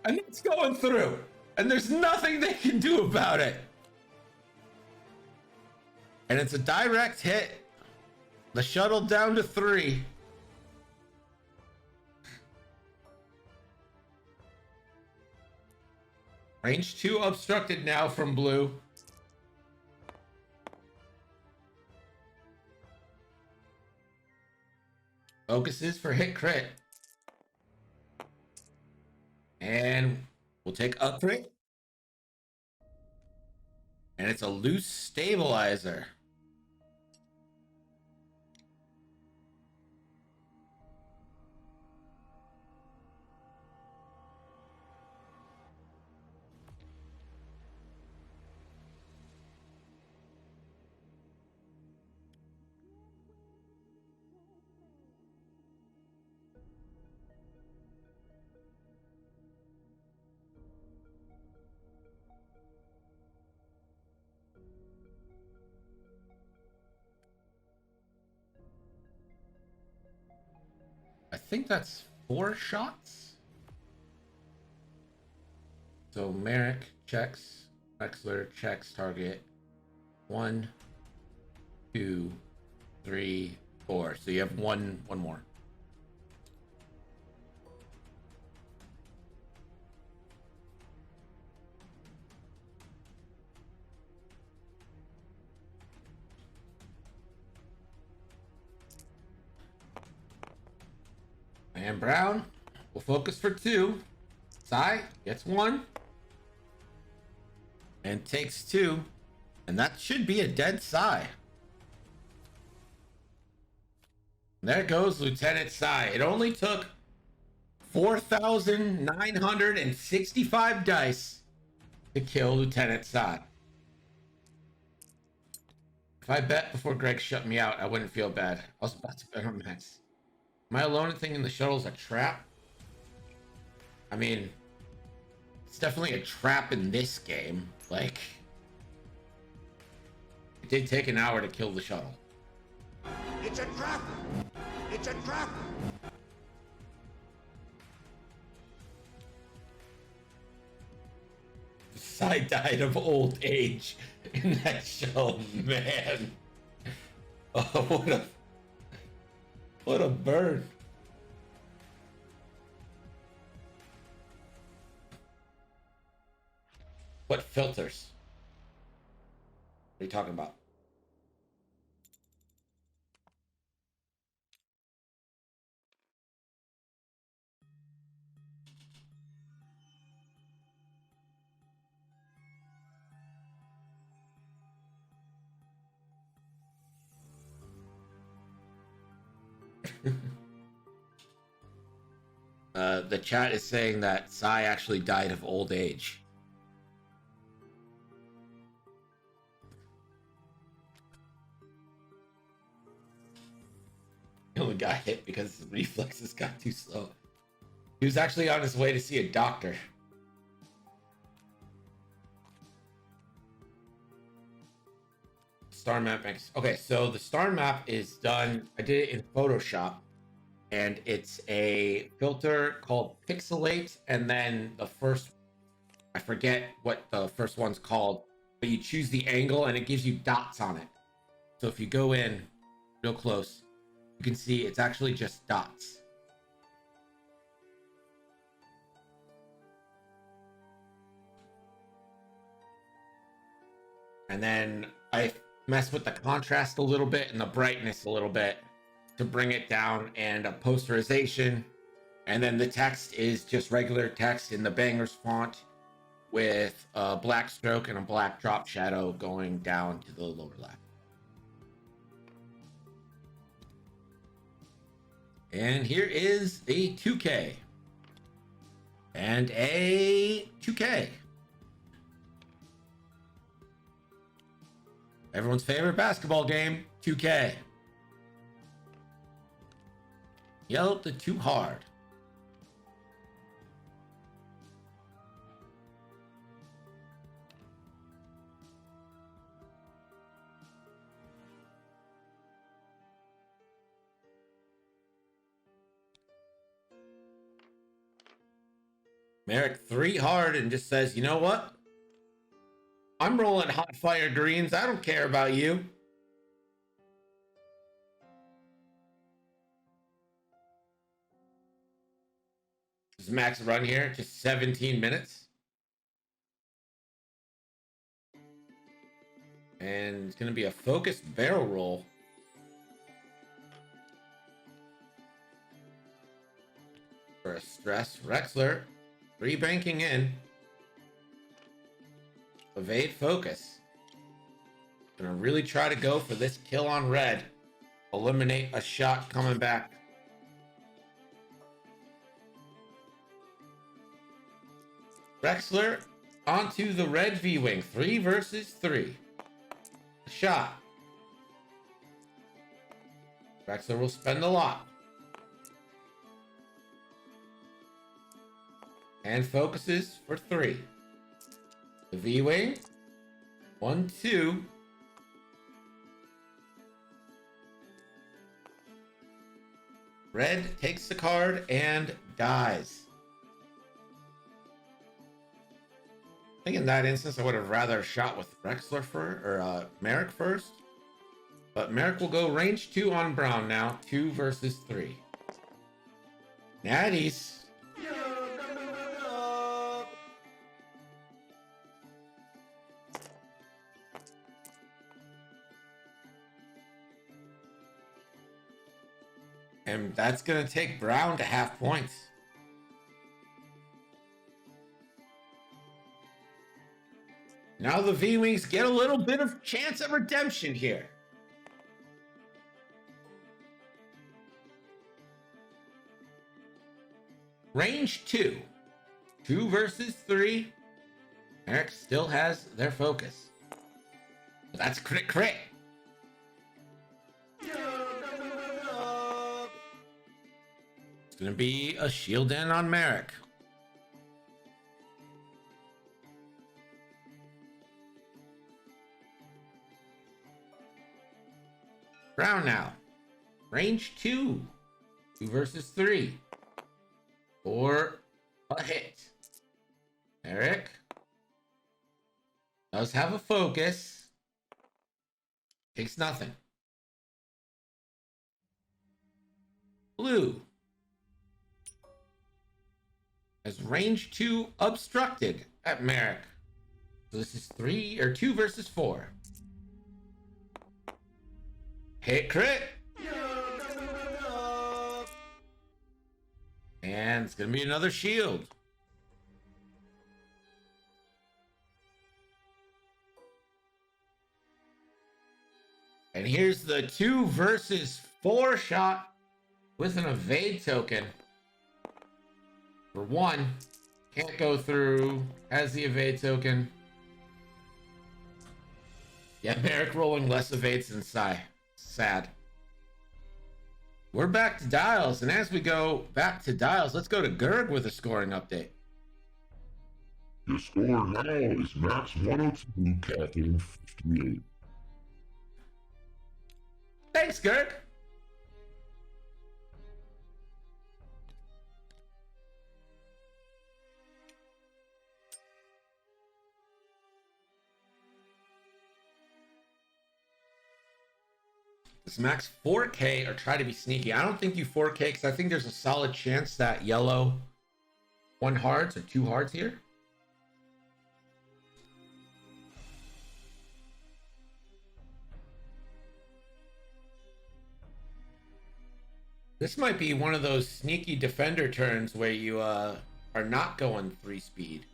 And it's going through. And there's nothing they can do about it. And it's a direct hit. The shuttle down to 3. Range 2 obstructed now from blue. Focuses for hit crit. And we'll take a crit. And it's a loose stabilizer. I think that's 4 shots. So Merrick checks, Wexler checks target. 1, 2, 3, 4. So you have one more. And Brown will focus for 2. Sai gets 1. And takes 2. And that should be a dead Sai. There goes Lieutenant Sai. It only took 4,965 dice to kill Lieutenant Saad. If I bet before Greg shut me out, I wouldn't feel bad. I was about to bet on Max. Am I alone in thinking the shuttle's a trap? I mean, it's definitely a trap in this game. Like, it did take an hour to kill the shuttle. It's a trap! It's a trap! I died of old age in that show, man. Oh, what a burn. What filters? What are you talking about? The chat is saying that Sai actually died of old age. He only got hit because his reflexes got too slow. He was actually on his way to see a doctor. Star map. Okay, so the star map is done. I did it in Photoshop. And it's a filter called Pixelate, and then the first, I forget what the first one's called, but you choose the angle and it gives you dots on it. So if you go in real close, you can see it's actually just dots. And then I mess with the contrast a little bit and the brightness a little bit to bring it down, and a posterization, and then the text is just regular text in the Bangers font with a black stroke and a black drop shadow going down to the lower left. And here is a 2K and a 2K. Everyone's favorite basketball game, 2K. Yelled it too hard. Merrick 3 hard and just says, you know what? I'm rolling hot fire greens. I don't care about you. Does Max run here? Just 17 minutes. And it's going to be a focused barrel roll. For a stress. Rexler, 3 banking in. Evade focus. Gonna really try to go for this kill on red. Eliminate a shot coming back. Rexler onto the red V-Wing. 3 versus 3. Shot. Rexler will spend a lot. And focuses for 3. The V-Wing. 1, 2. Red takes the card and dies. I think in that instance, I would have rather shot with Rexler or Merrick first. But Merrick will go range 2 on Brown now. 2 versus 3. Natties. And that's going to take Brown to half points. Now the V-Wings get a little bit of chance of redemption here. Range 2. 2 versus 3. Merrick still has their focus. But that's crit crit. It's gonna be a shield in on Merrick. Brown now. Range 2. 2 versus 3. For a hit. Merrick does have a focus. Takes nothing. Blue has range 2 obstructed at Merrick. So this is 2 versus 4. Hit crit. And it's gonna be another shield. And here's the 2 versus 4 shot with an evade token. For 1, can't go through, has the evade token. Yeah, Merrick rolling less evades than Sai. Sad. We're back to Dials, and as we go back to Dials, let's go to Gerg with a scoring update. Your score now is Max 102, Catherine 58. Thanks, Gerg. This max 4K or try to be sneaky. I don't think you 4K because I think there's a solid chance that yellow 1 hearts or 2 hearts here. This might be one of those sneaky defender turns where you are not going 3 speed.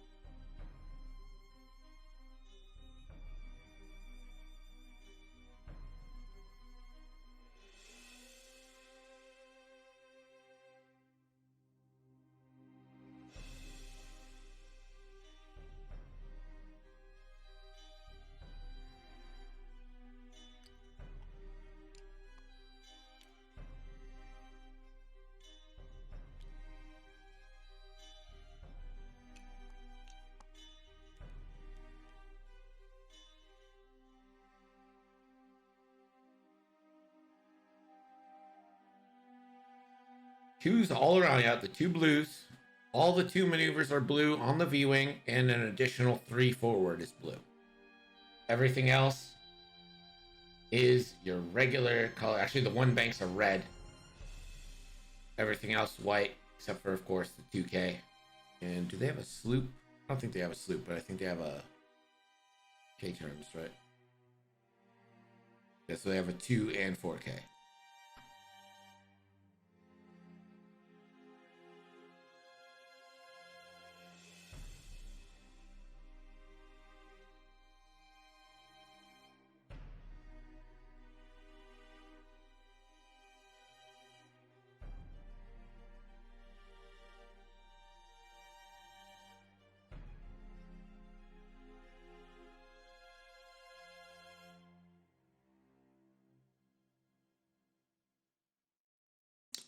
Twos all around you. The 2 blues. All the 2 maneuvers are blue on the V-wing, and an additional 3 forward is blue. Everything else is your regular color. Actually, the 1 banks are red. Everything else white, except for, of course, the 2K. And do they have a sloop? I don't think they have a sloop, but I think they have a K terms, right? Yeah, so they have a 2 and 4K.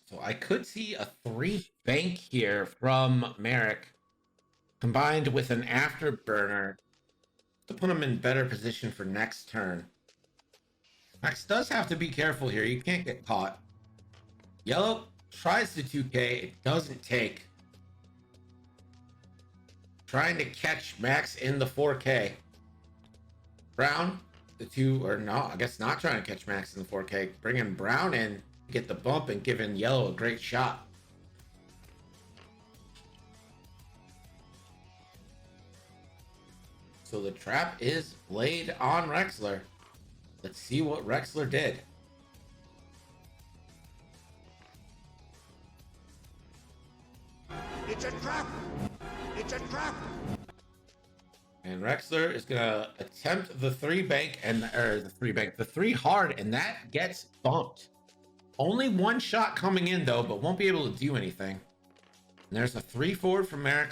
So I could see a 3 bank here from Merrick, combined with an afterburner to put him in better position for next turn. Max does have to be careful here. You can't get caught. Yellow tries the 2K. It doesn't take. Trying to catch Max in the 4K. Brown, the 2, or no, I guess not trying to catch Max in the 4K. Bringing Brown in. Get the bump and giving yellow a great shot. So the trap is played on Rexler. Let's see what Rexler did. It's a trap! It's a trap! And Rexler is gonna attempt the 3 bank and the 3 hard, and that gets bumped. Only 1 shot coming in though, but won't be able to do anything. And there's a 3 forward from Merrick.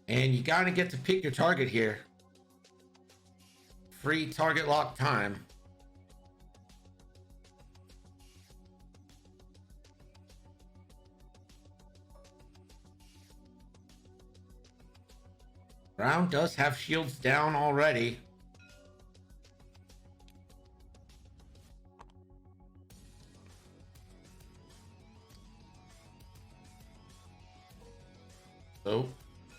And you gotta get to pick your target here. Free target lock time. Brown does have shields down already. So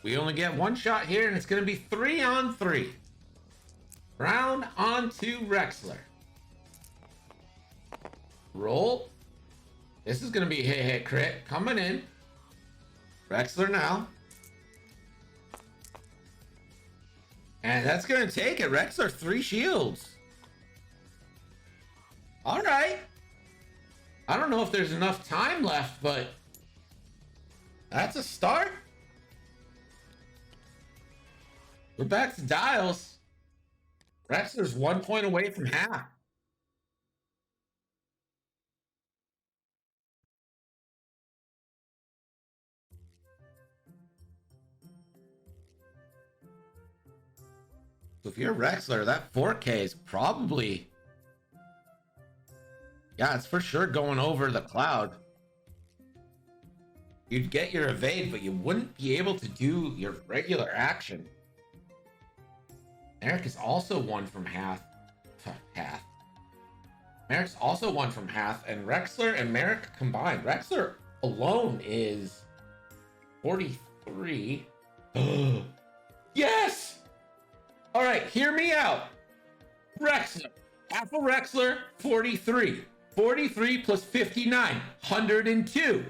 we only get one shot here, and it's going to be 3-on-3. Brown onto Rexler. Roll. This is going to be hit crit coming in. Rexler now. And that's going to take it. Rexler 3 shields. All right. I don't know if there's enough time left, but that's a start. We're back to dials. Rexler's 1 point away from half. So if you're Rexler, that 4K is probably... Yeah, it's for sure going over the cloud. You'd get your evade, but you wouldn't be able to do your regular action. Merrick is also 1 from half. Merrick's also 1 from half, and Rexler and Merrick combined. Rexler alone is 43. Yes! All right, hear me out. Rexler, half of Rexler, 43. 43 plus 59, 102.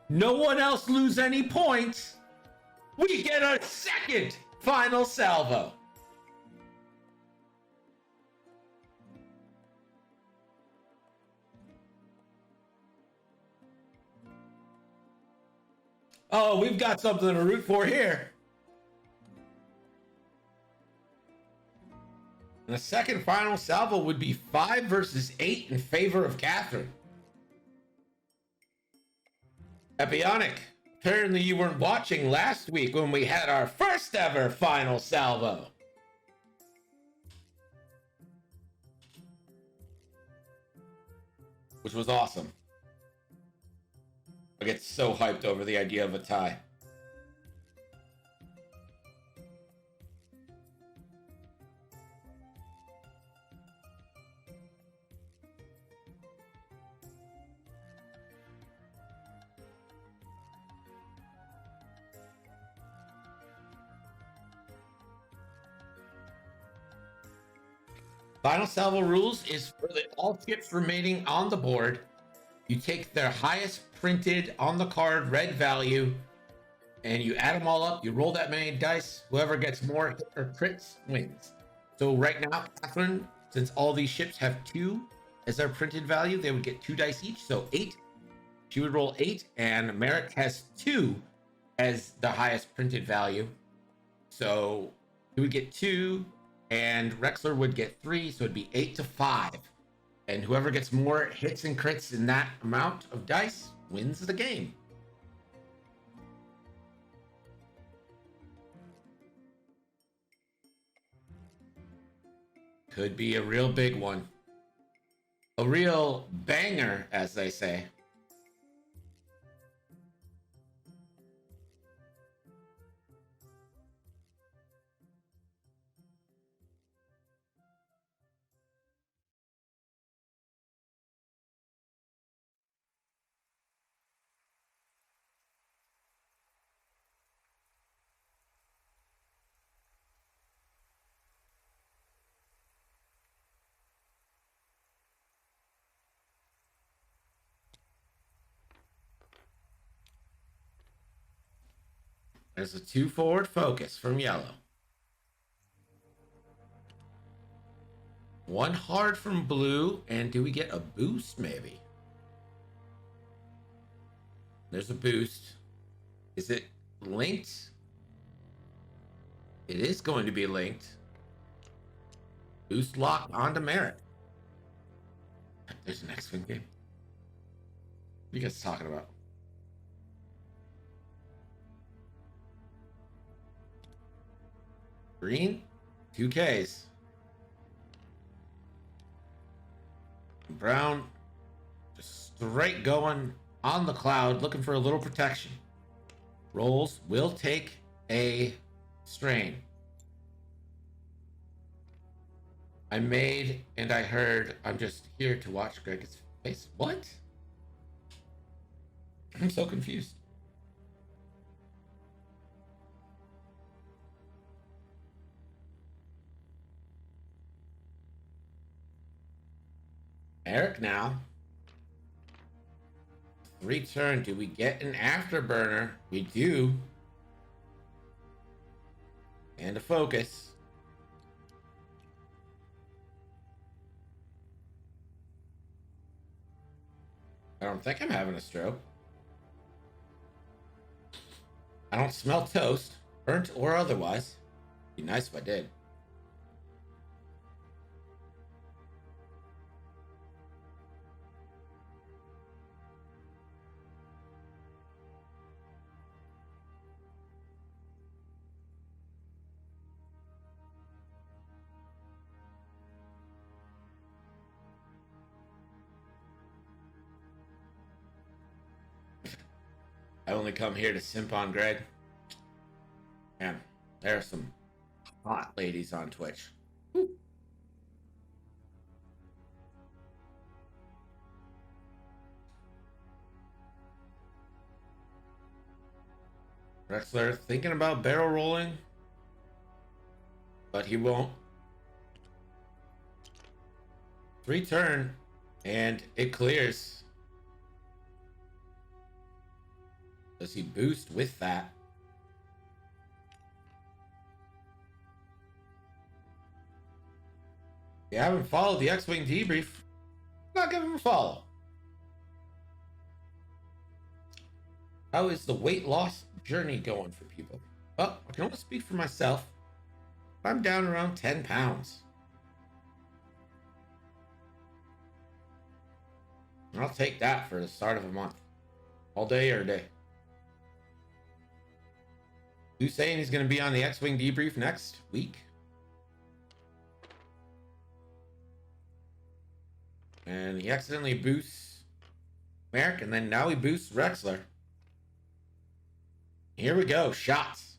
No one else lose any points. We get a second final salvo. Oh, we've got something to root for here. And the second final salvo would be 5 versus 8 in favor of Catherine. Epionic, apparently you weren't watching last week when we had our first ever final salvo. Which was awesome. I get so hyped over the idea of a tie. Final salvo rules is for all chips remaining on the board. You take their highest printed on the card red value, and you add them all up. You roll that many dice. Whoever gets more hit or crits wins. So right now, Catherine, since all these ships have 2 as their printed value, they would get 2 dice each. So 8. She would roll 8, and Merrick has 2 as the highest printed value. So he would get 2. And Rexler would get 3, so it'd be 8-5. And whoever gets more hits and crits in that amount of dice wins the game. Could be a real big one. A real banger, as they say. There's a 2 forward focus from yellow. 1 hard from blue, and do we get a boost maybe? There's a boost. Is it linked? It is going to be linked. Boost locked onto Merrick. There's an X-Wing game. What are you guys talking about? Green, 2Ks. Brown, just straight going on the cloud, looking for a little protection. Rolls will take a strain. I made and I heard. I'm just here to watch Greg's face. What? I'm so confused. Eric now. 3 turn. Do we get an afterburner? We do. And a focus. I don't think I'm having a stroke. I don't smell toast, burnt or otherwise. Be nice if I did. I only come here to simp on Greg. Man, there are some hot ladies on Twitch. Woo. Rexler thinking about barrel rolling, but he won't. 3 turn, and it clears. Does he boost with that? If you haven't followed the X-Wing debrief, not give him a follow. How is the weight loss journey going for people? Well, I can only speak for myself. I'm down around 10 pounds. And I'll take that for the start of a month. All day or day. Who's saying he's going to be on the X-Wing debrief next week? And he accidentally boosts Merrick, and then now he boosts Rexler. Here we go. Shots.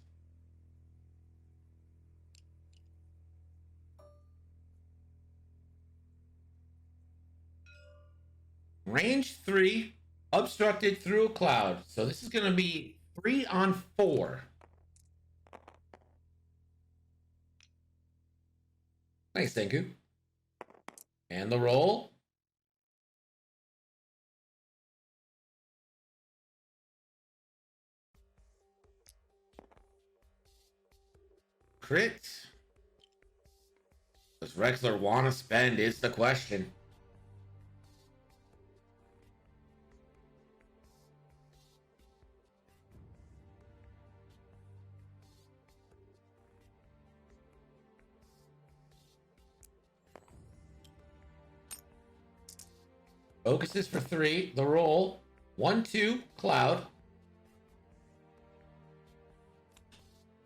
Range 3, obstructed through a cloud. So this is going to be 3 on 4. Nice, thank you. And the roll. Crit. Does Rexler want to spend is the question. Focuses for 3. The roll. 1, 2. Cloud.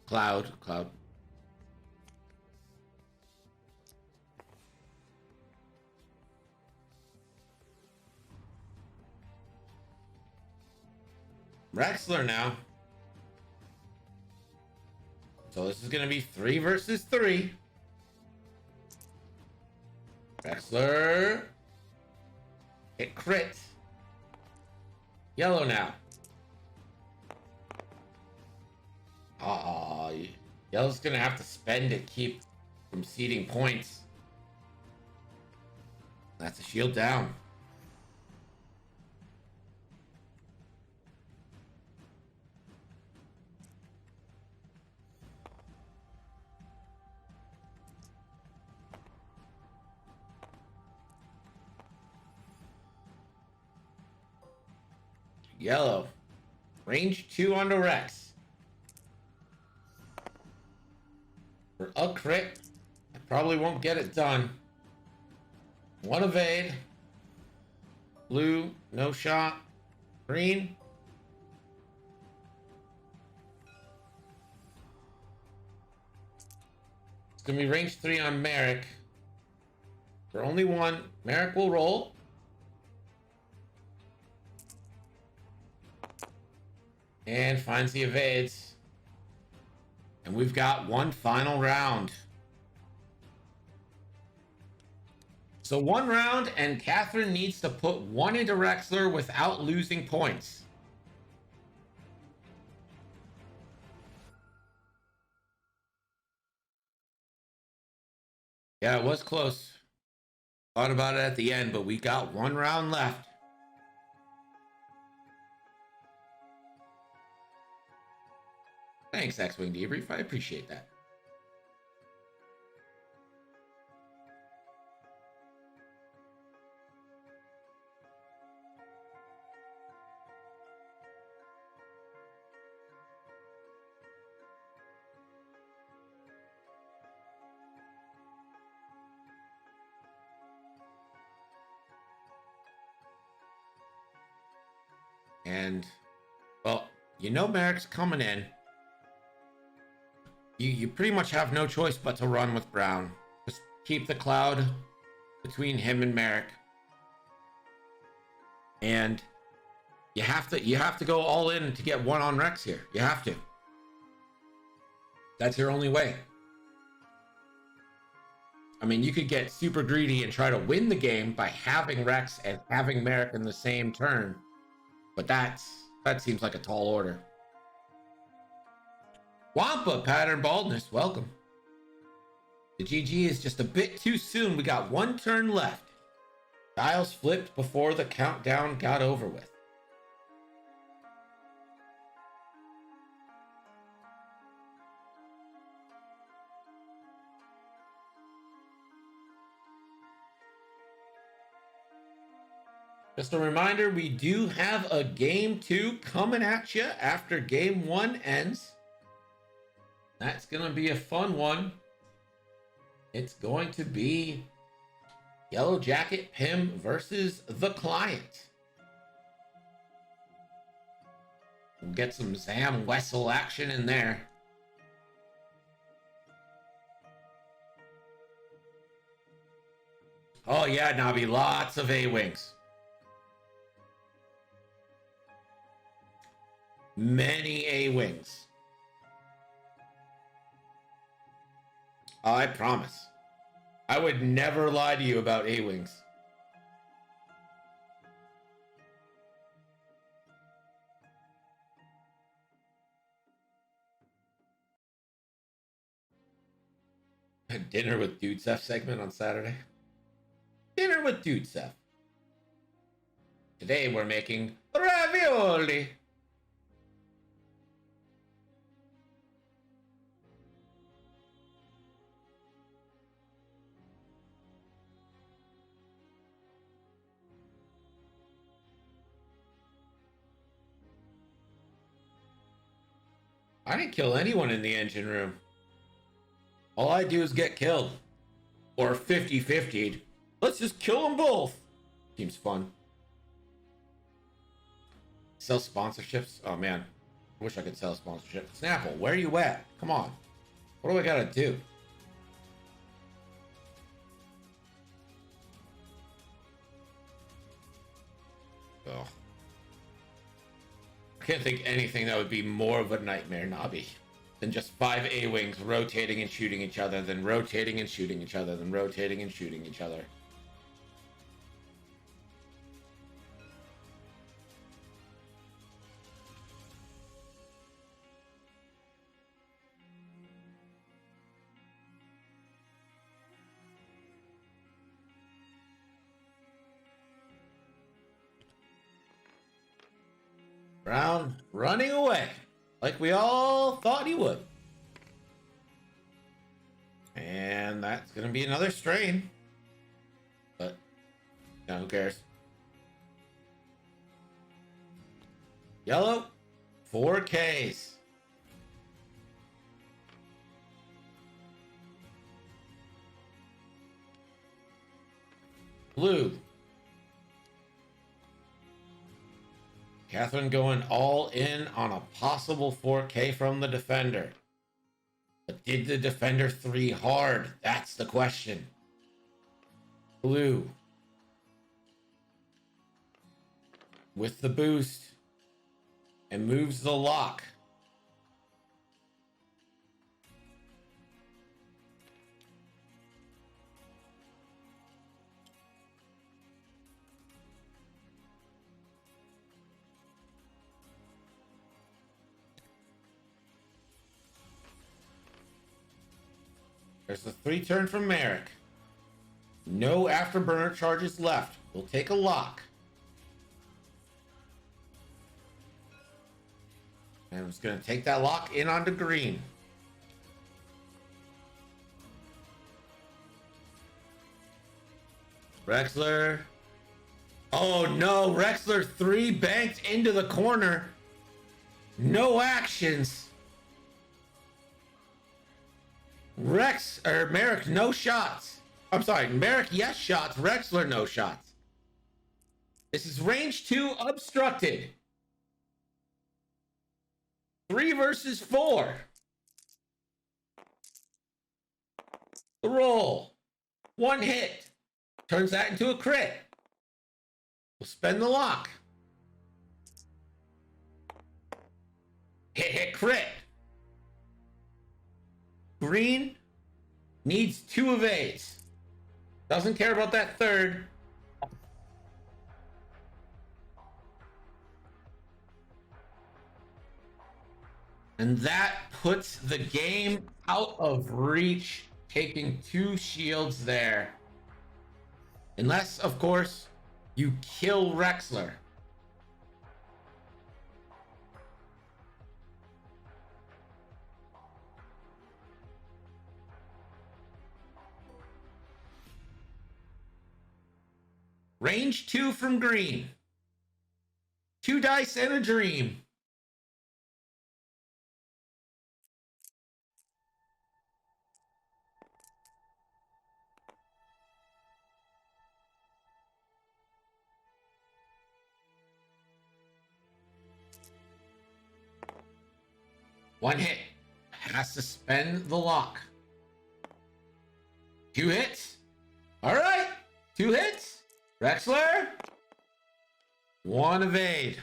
Cloud. Rexler now. So this is going to be 3 versus 3. Rexler. It crit. Yellow now. Yellow's going to have to spend to keep from ceding points. That's a shield down. Yellow. Range 2 onto Rex. For a crit. I probably won't get it done. 1 evade. Blue, no shot. Green. gonna be range 3 on Merrick. For only one, Merrick will roll. And finds the evades. And we've got one final round. So one round, and Catherine needs to put one into Rexler without losing points. Yeah, it was close. Thought about it at the end, but we got one round left. Thanks, X-Wing Debrief. I appreciate that. And, well, you know Merrick's coming in. You pretty much have no choice but to run with Brown. Just keep the cloud between him and Merrick. And you have to go all in to get one on Rex here. You have to. That's your only way. I mean, you could get super greedy and try to win the game by having Rex and having Merrick in the same turn. But that seems like a tall order. Wampa Pattern Baldness, welcome. The GG is just a bit too soon. We got one turn left. Dials flipped before the countdown got over with. Just a reminder, we do have a game 2 coming at you after game 1 ends. That's going to be a fun one. It's going to be Yellow Jacket Pim versus the Client. We'll get some Zam Wessel action in there. Oh yeah, Nabi, lots of A-Wings. Many A-Wings. I promise. I would never lie to you about A-Wings. Dinner with Dudesef segment on Saturday. Dinner with Dudesef. Today we're making ravioli. I didn't kill anyone in the engine room. All I do is get killed. Or 50-50'd. Let's just kill them both. Seems fun. Sell sponsorships? Oh man. I wish I could sell a sponsorship. Snapple, where are you at? Come on. What do I gotta do? Oh. I can't think anything that would be more of a nightmare, Nabi, than just 5 A-Wings rotating and shooting each other, then rotating and shooting each other, then rotating and shooting each other. Brown running away like we all thought he would. And that's going to be another strain. But, no, who cares? Yellow, 4Ks. Blue. Catherine going all in on a possible 4K from the defender. But did the defender 3 hard? That's the question. Blue. With the boost. And moves the lock. There's the 3 turn from Merrick. No afterburner charges left. We'll take a lock. And I'm just going to take that lock in onto green. Rexler. Oh no, Rexler 3 banked into the corner. No actions. Merrick, no shots. I'm sorry, Merrick, yes shots. Rexler, no shots. This is range 2 obstructed. 3 versus 4. The roll. 1 hit. Turns that into a crit. We'll spend the lock. Hit, crit. Green needs 2 evades. Doesn't care about that 3rd. And that puts the game out of reach, taking 2 shields there. Unless, of course, you kill Rexler. Range 2 from green. 2 dice and a dream. One hit. Has to spend the lock. 2 hits. All right. 2 hits. Rexler. 1 evade.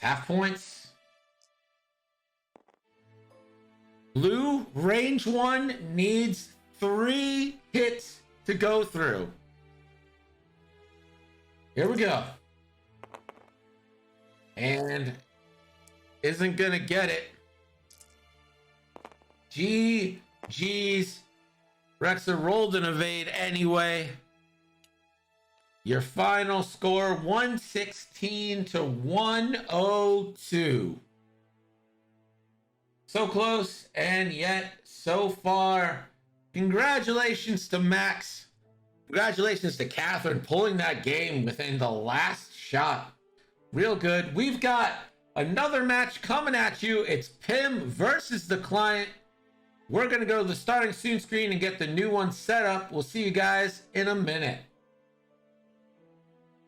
Half points. Blue, range 1 needs 3 hits to go through. Here we go. And isn't gonna get it. GG's. Rexler rolled an evade anyway. Your final score 116 to 102. So close and yet so far. Congratulations to Max. Congratulations to Catherine pulling that game within the last shot. Real good. We've got another match coming at you. It's Pim versus the client. We're going to go to the starting soon screen and get the new one set up. We'll see you guys in a minute.